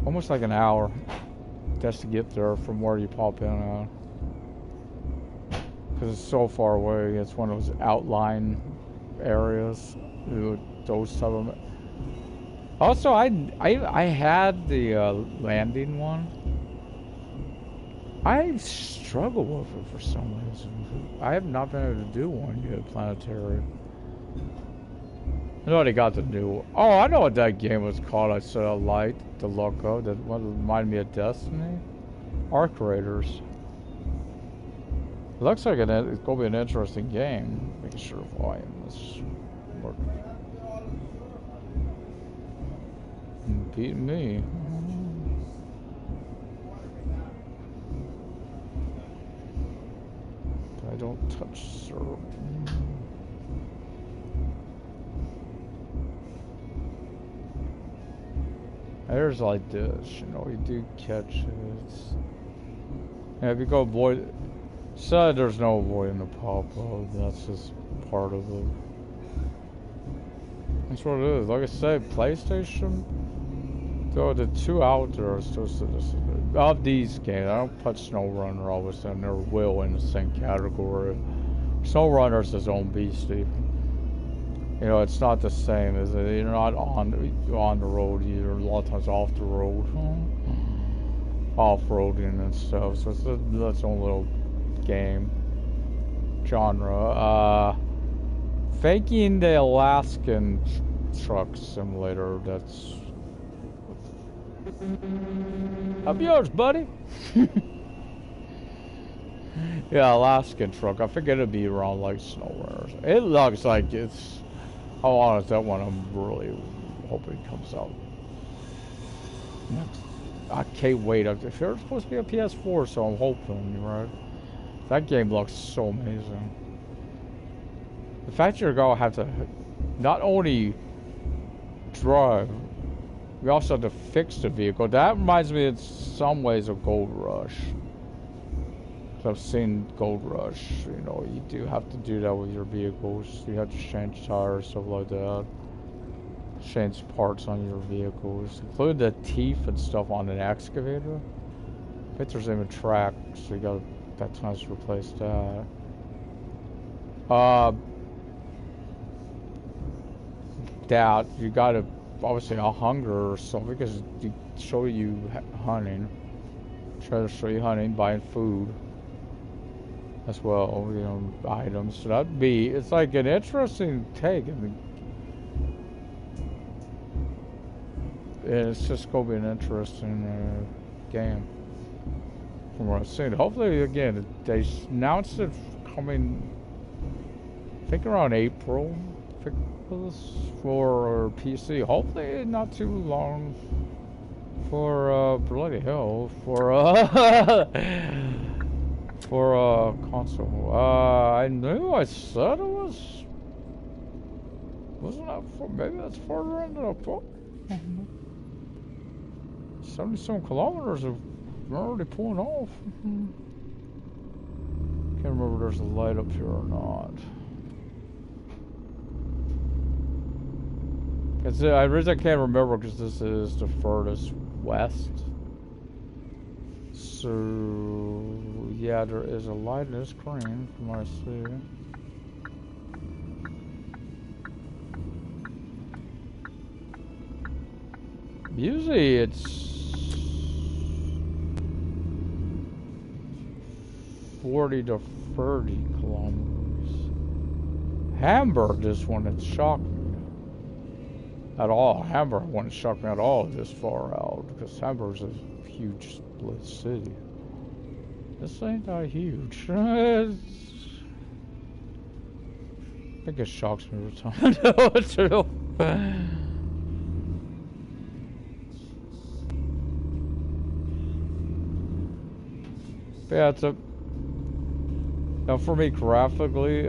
almost like an hour just to get there from where you pop in at. Because it's so far away. It's one of those outlying areas. Those type of. Also, I had the landing one. I struggle with it for some reason. I have not been able to do one yet, planetary. I already got the new. Oh, I know what that game was called. I said I liked the logo. That one reminded me of Destiny. Arc Raiders. It looks like it's going to be an interesting game. Making sure volume is working. Beating me. I don't touch syrup. There's like this, you know, you do catch it. Yeah, if you go avoid, said there's no avoiding the pop-up, that's just part of it. That's what it is. Like I said, PlayStation, though the two out there are supposed to just, of these games, I don't put SnowRunner always in there, will in the same category. SnowRunner's his own beastie. You know, it's not the same as it. You're not on the road. You're a lot of times off the road, off-roading and stuff. So it's its own little game genre. Faking the Alaskan truck simulator. That's up yours, buddy. Yeah, Alaskan truck. I figured it'd be around like SnowRunner. It looks like it's. How honest that one, I'm really hoping it comes out. I can't wait. It's supposed to be a PS4, so I'm hoping, right? That game looks so amazing. The fact you're going to have to not only drive, you also have to fix the vehicle. That reminds me in some ways of Gold Rush. I've seen Gold Rush, you know, you do have to do that with your vehicles. You have to change tires, stuff like that. Change parts on your vehicles, including the teeth and stuff on an excavator. I think there's even track, so you got that times to replace that. That you gotta obviously a hunger or something because you show you hunting. Try to show you hunting, buying food. As well, you know, items. So that'd be, it's like an interesting take. And it's just going to be an interesting game from what I've seen. Hopefully, again, they announced it coming, I think around April. I think, for this for PC. Hopefully not too long for bloody hell for for console. I knew I said it was. Wasn't that for? Maybe that's further into the book. 70-some kilometers of already pulling off. Can't remember if there's a light up here or not. I really can't remember because this is the furthest west. So yeah, there is a light in this screen from what I see. Usually it's 40 to 30 kilometers. Hamburg, this one, it shocked me. At all. Hamburg wouldn't shock me at all this far out, because Hamburg's a huge split city. This ain't that huge. I think it shocks me every time I know it too. But yeah, it's a... Now for me, graphically,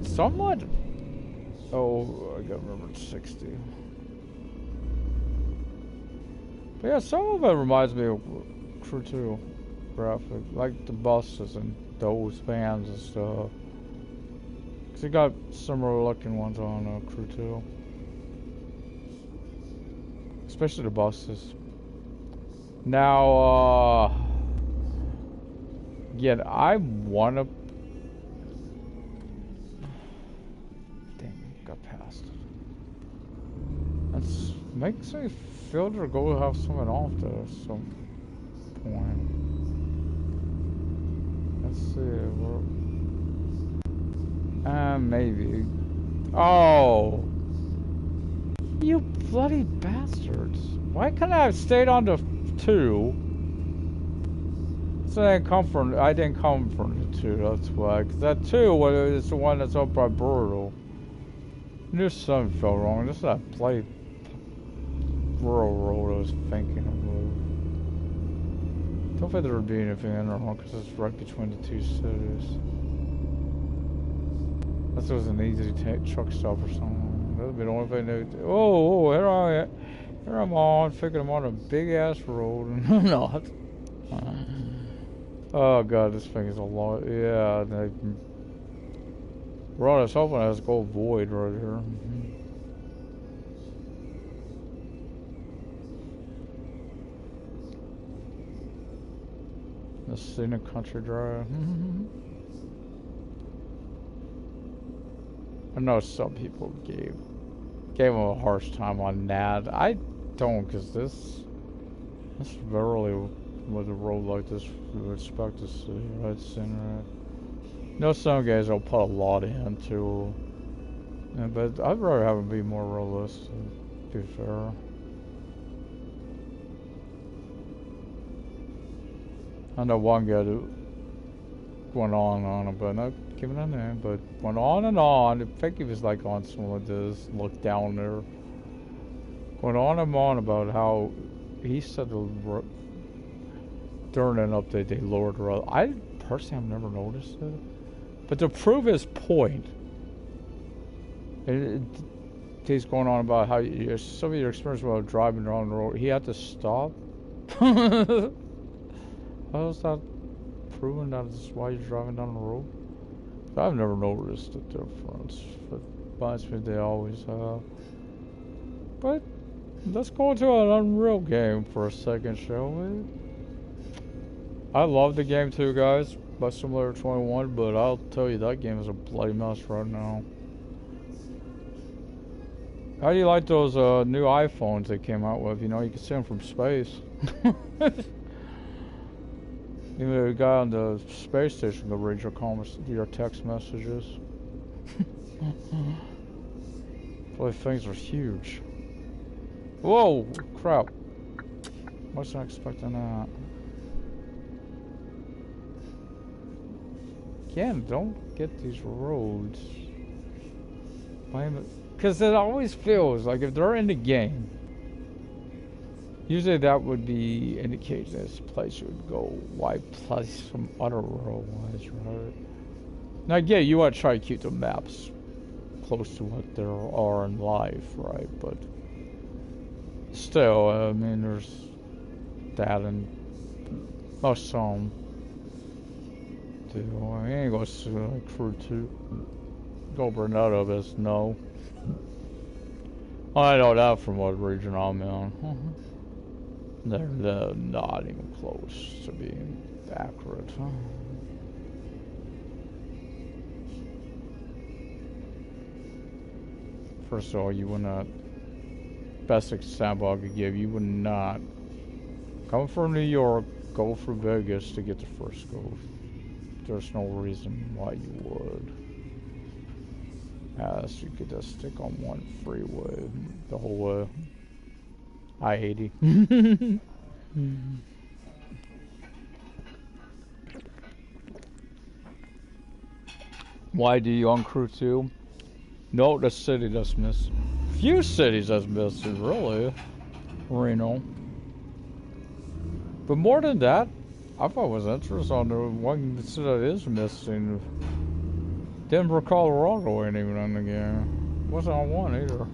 somewhat... Oh, I gotta remember it's 60. But yeah, some of it reminds me of Crew 2 graphic, like the buses and those vans and stuff. Cause you got similar looking ones on Crew 2. Especially the buses. Now, yeah, I wanna... Got past it. That makes me feel to go have something off to some point. Let's see. Maybe. Oh! You bloody bastards. Why couldn't I have stayed on the 2? So I didn't come from the 2, that's why. Because that 2 is the one that's up by Brutal. Knew something felt wrong. This is that play rural road I was thinking of. Don't think there would be anything in wrong because it's right between the two cities. Unless it was an easy truck stop or something. That would be the only thing they would do. Oh, here I'm on, thinking I'm on a big ass road and I'm not. Oh god, this thing is a lot. Yeah, Right, I was hoping I was gold void right here. The scenic country drive. I know some people gave him a harsh time on that. I don't, because this rarely with a road like this you would expect to see, right? Center. You know, some guys will put a lot into, but I'd rather have them be more realistic, to be fair. I know one guy that went on about not giving a name, but went on and on. I think he was like on some of this, looked down there. Went on and on about how he said during an update they lowered the road. I personally have never noticed it. But to prove his point, he's going on about how some of your experience while driving around the road, he had to stop. How is that proving that is why you're driving down the road? I've never noticed the difference. But reminds me they always have. But let's go into an Unreal game for a second, shall we? I love the game too, guys. By Simulator 21, but I'll tell you that game is a bloody mess right now. How do you like those new iPhones they came out with? You know, you can see them from space. Even the guy on the space station can read your text messages. Those things are huge. Whoa, crap. Wasn't expecting that. Again, don't get these roads. Because it always feels like if they're in the game, usually that would be indicate this place would go why place from other world-wise, right? Now, yeah, you want to try to keep the maps close to what there are in life, right? But still, I mean, there's that and most some do. I ain't gonna see like Crew 2. Go none of us, no. I know that from what region I'm in. They're not even close to being accurate. First of all, you would not, best example I could give, you would not come from New York, go through Vegas to get to Frisco. There's no reason why you would. As you could just stick on one freeway the whole way. I-80. Why do you on Crew 2? No, the city does miss. Few cities does miss, really. Reno. But more than that, I thought it was interesting on the one city that is missing. Denver, Colorado ain't even on the game. Wasn't on one either.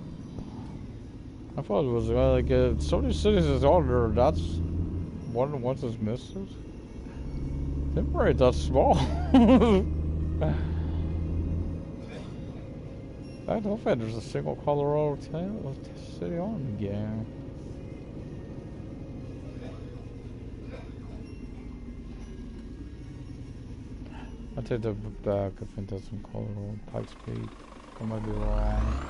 I thought it was like so many cities is on there. That's one of the ones that's missing. Denver ain't that small. I don't think there's a single Colorado city on the game. I take that back. I think that's in Colorado. Pikes Peak. I might be wrong.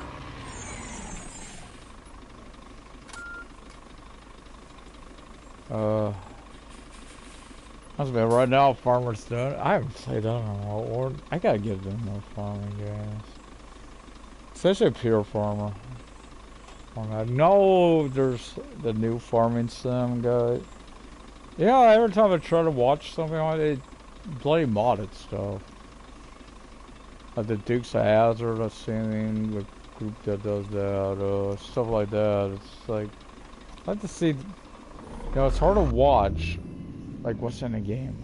I was right now, Farmer's done. I haven't played that in a while. Or I gotta get into more farming, guys. Especially Pure Farmer. I know there's the new farming sim guy. Yeah, every time I try to watch something on it, bloody modded stuff. Like the Dukes of Hazzard, I've seen the group that does that, stuff like that. It's like, I like to see, you know, it's hard to watch, like what's in a game,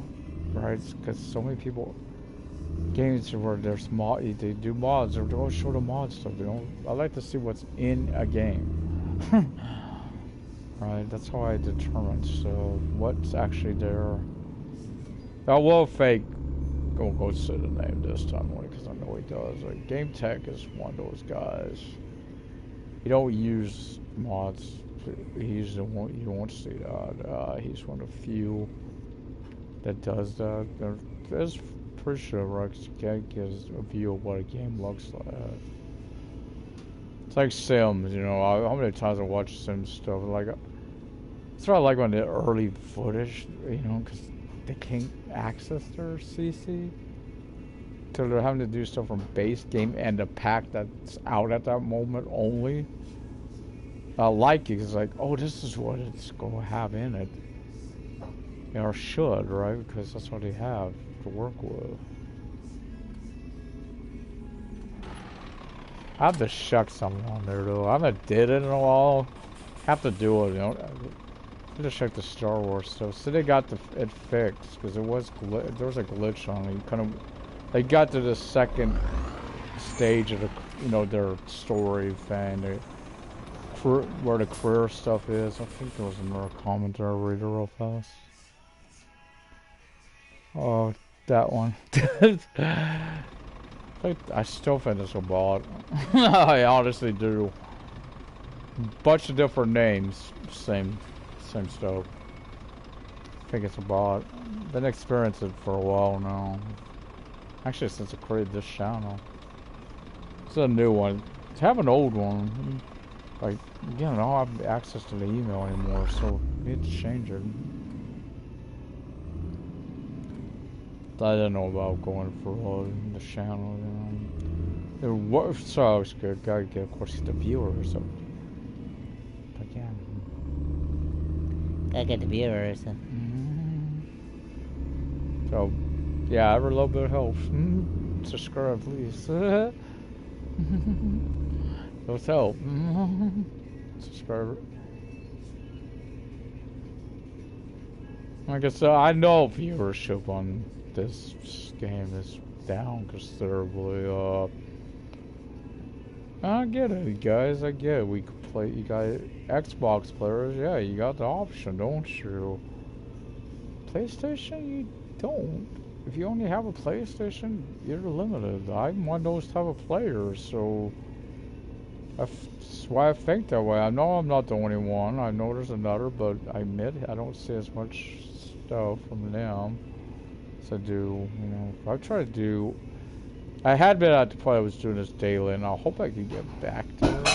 right? Because so many people, games where there's they do mods, or they don't show the mod stuff. They don't. I like to see what's in a game, right? That's how I determine. So what's actually there. I will fake. Go say the name this time only because I know he does. Like Game Tech is one of those guys. He don't use mods. He's the one you won't see that. He's one of the few that does that. There's pretty sure, right? 'Cause you can't get a view of what a game looks like. It's like Sims, you know. How many times I watch Sims stuff? Like, that's what I like on the early footage, you know, because they can't access their CC. So they're having to do stuff from base game and the pack that's out at that moment only. I like it. It's like, oh, this is what it's going to have in it. You know, or should, right? Because that's what they have to work with. I have to shuck something on there, though. I haven't did it in a while. Have to do it, you know. I just check the Star Wars stuff. So they got it fixed because there was a glitch on it. You kind of, they got to the second stage of the, you know, their story thing. Where the career stuff is. I think there was another commentary reader real fast. Oh, that one. I still think it's a bot. I honestly do. Bunch of different names, same stuff. I think it's a bot. Been experiencing it for a while now. Actually, since I created this channel. It's a new one. To have an old one, like, again, I don't have access to the email anymore, so I need to change it. I didn't know about going for the channel, you know. So I was good. Gotta get, of course, the viewers. So, but yeah. Gotta get the viewers. So, yeah, every little bit helps. Subscribe, please. Let's help. Subscriber. Like I said, I know viewership on this game is down considerably. I get it, guys. I get it. We could play. You guys, Xbox players, yeah, you got the option, don't you? PlayStation, you don't. If you only have a PlayStation, you're limited. I'm one of those type of players, so that's why I think that way. I know I'm not the only one. I know there's another, but I admit I don't see as much stuff from them as I do. You know, I try to do. I had been at the point I was doing this daily, and I hope I can get back to it.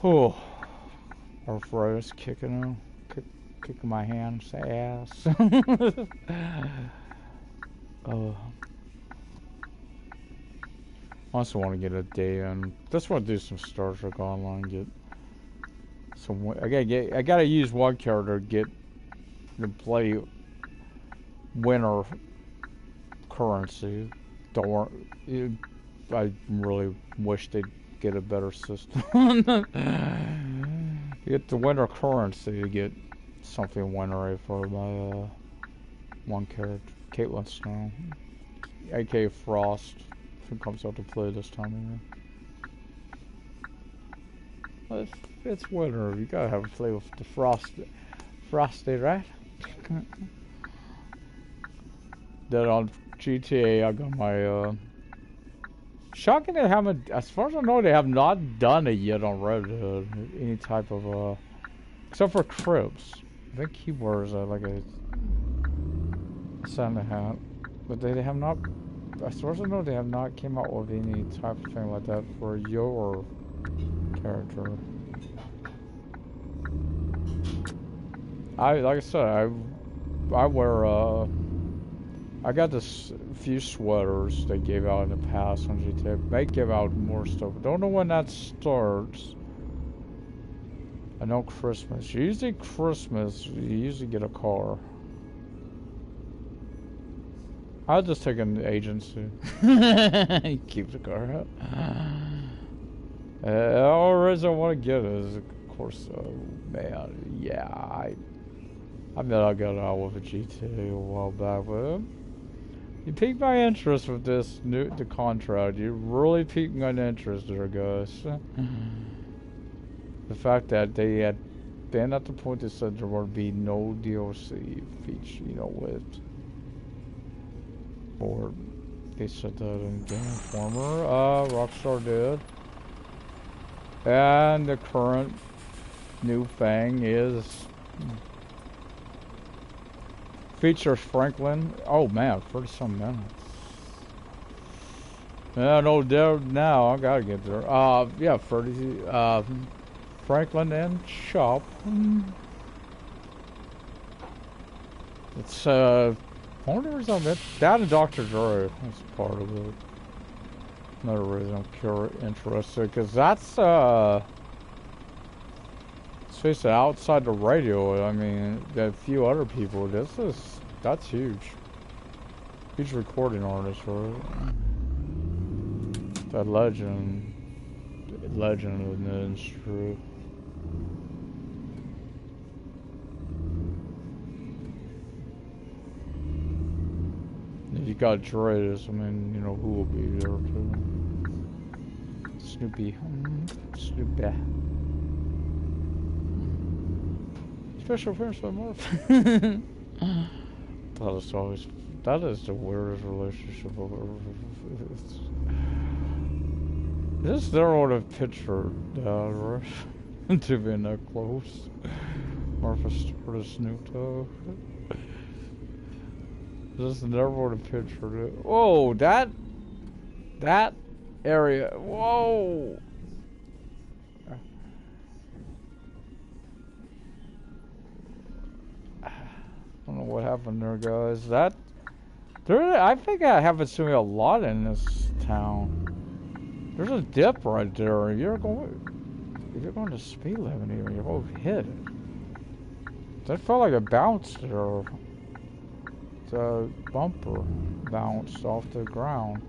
Oh, arthritis kicking my hands ass. I also want to get a day in. Just want to do some Star Trek Online. Get some. I gotta use one character to get to play winter currency. I really wish they'd get a better system. Get the winter currency to get something wintery for my one character, Caitlin Snow, aka Frost, who comes out to play this time of year. It's winter. You gotta have a play with the frosty, right? Then on GTA, I got my. Shocking they haven't, as far as I know, they have not done it yet on Red Hood. Any type of, except for Crips. I think he wears like a Santa hat. But they have not, as far as I know, they have not came out with any type of thing like that for your character. Like I said, I wear, I got this few sweaters they gave out in the past on GTA. They give out more stuff. Don't know when that starts. I know Christmas. Usually Christmas, you usually get a car. I'll just take an agency. Keep the car up. The only reason I want to get it is, of course, man, yeah, I mean, I got out with a GTA a while back, but you piqued my interest with this the contract. You really piqued my interest there, guys. The fact that they had been at the point they said there would be no DLC feature, you know, with, or they said that in Game Informer. Rockstar did, and the current new thing is. Features Franklin. Oh man, 30-some minutes. Yeah, no, there now. I gotta get there. Yeah, 30. Franklin and Shop. It's I wonder if something that and Dr. Dre is part of it. Another reason I'm interested, because that's face it, outside the radio, I mean, a few other people, that's huge. Huge recording artist, right? That legend in the industry. You got Dre, I mean, you know, who will be there too? Snoopy. Special appearance by Murph. That is the weirdest relationship I've ever. This never would have pictured that, right? To being that close. Martha Stewart and Snoop Dogg. Just never would have pictured it. Whoa, that area. Whoa. I don't know what happened there, guys. I think I haven't seen a lot in this town. There's a dip right there. If you're going to speed limit here, you're going to hit it. That felt like a bounce there. The bumper bounced off the ground.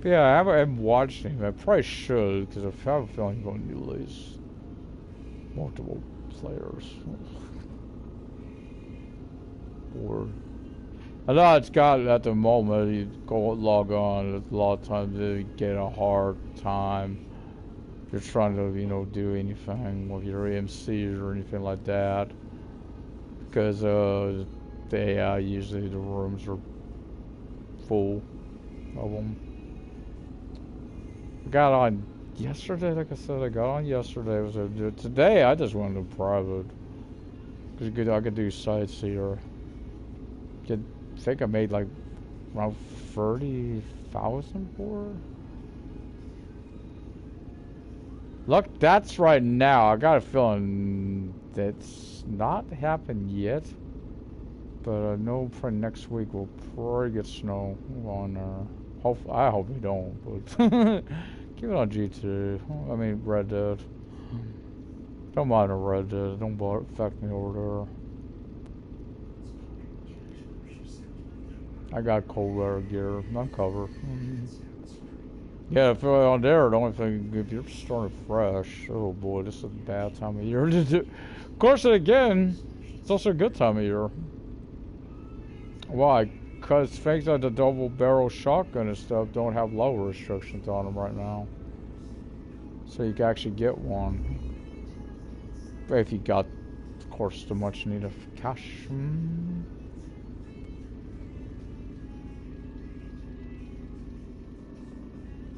Yeah, I haven't watched him. I probably should, because I have a feeling he's going to release multiple players. Or I know it's got at the moment. You go log on. A lot of times you get a hard time. You're trying to, do anything with your EMCs or anything like that, because the AI usually the rooms are full of them. I got on yesterday, like I said, I got on yesterday. Today I just went to private. Cause I could do sightseer. I think I made like around 30,000 for it. Look, that's right now. I got a feeling that's not happened yet. But I know for next week we'll probably get snow on there. I hope we don't, but keep it on G2. I mean Red Dead. Don't mind a Red Dead. Don't affect me over there. I got cold weather gear. I'm covered. Yeah, if on there, the only thing, if you're starting fresh, oh boy, this is a bad time of year to do. Of course, again, it's also a good time of year. Why? Because things like the double barrel shotgun and stuff don't have lower restrictions on them right now. So you can actually get one. If you got, of course, the much needed cash.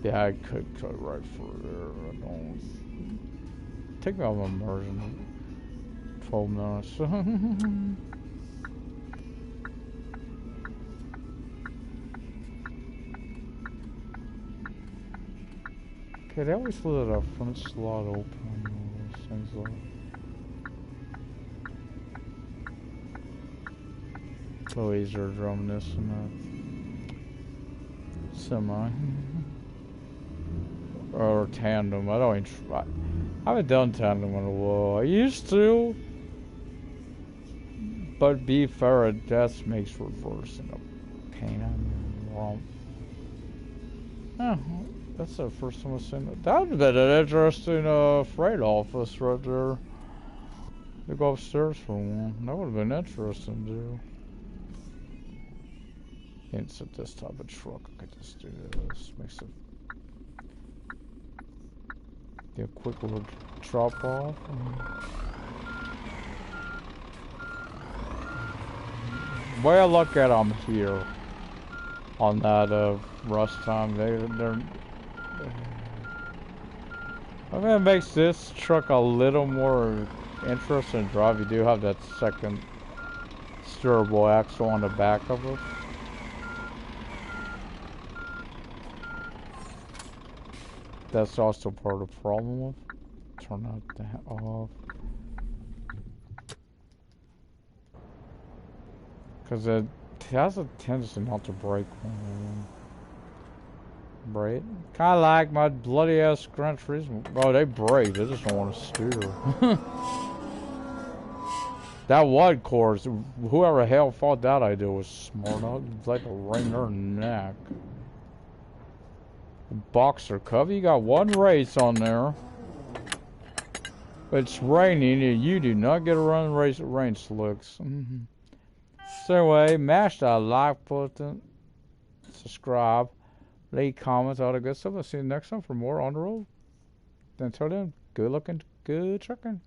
Yeah, I could cut right through there. I don't. Take me out of immersion. 12 minutes. Okay, they always leave that front slot open. Things like. Oh, easier drum this and that. Semi. Or tandem. I don't even try. I haven't done tandem in a while. I used to. But be fair, death makes reversing a pain. Oh, that's the first time I've seen that. That would have been an interesting freight office right there. To go upstairs for one. That would have been interesting to do. Insert this type of truck. I could just do this. Makes it. Do a quick little drop off. The way I look at them here on that rust time, they're I mean, it makes this truck a little more interesting to drive. You do have that second steerable axle on the back of it. That's also part of the problem with. Turn that off. Because it has a tendency not to break when brake. Kind of like my bloody ass Gran Turismo. Oh, they brake. They just don't want to steer. That one course, whoever the hell thought that idea was smart. It's like a ring in their neck. Boxer Cup. You got one race on there. It's raining and you do not get to run race at rain slicks. So anyway, mash that like button, subscribe, leave comments, all the good stuff. I'll see you next time for more on the road. Until then, good looking, good trucking.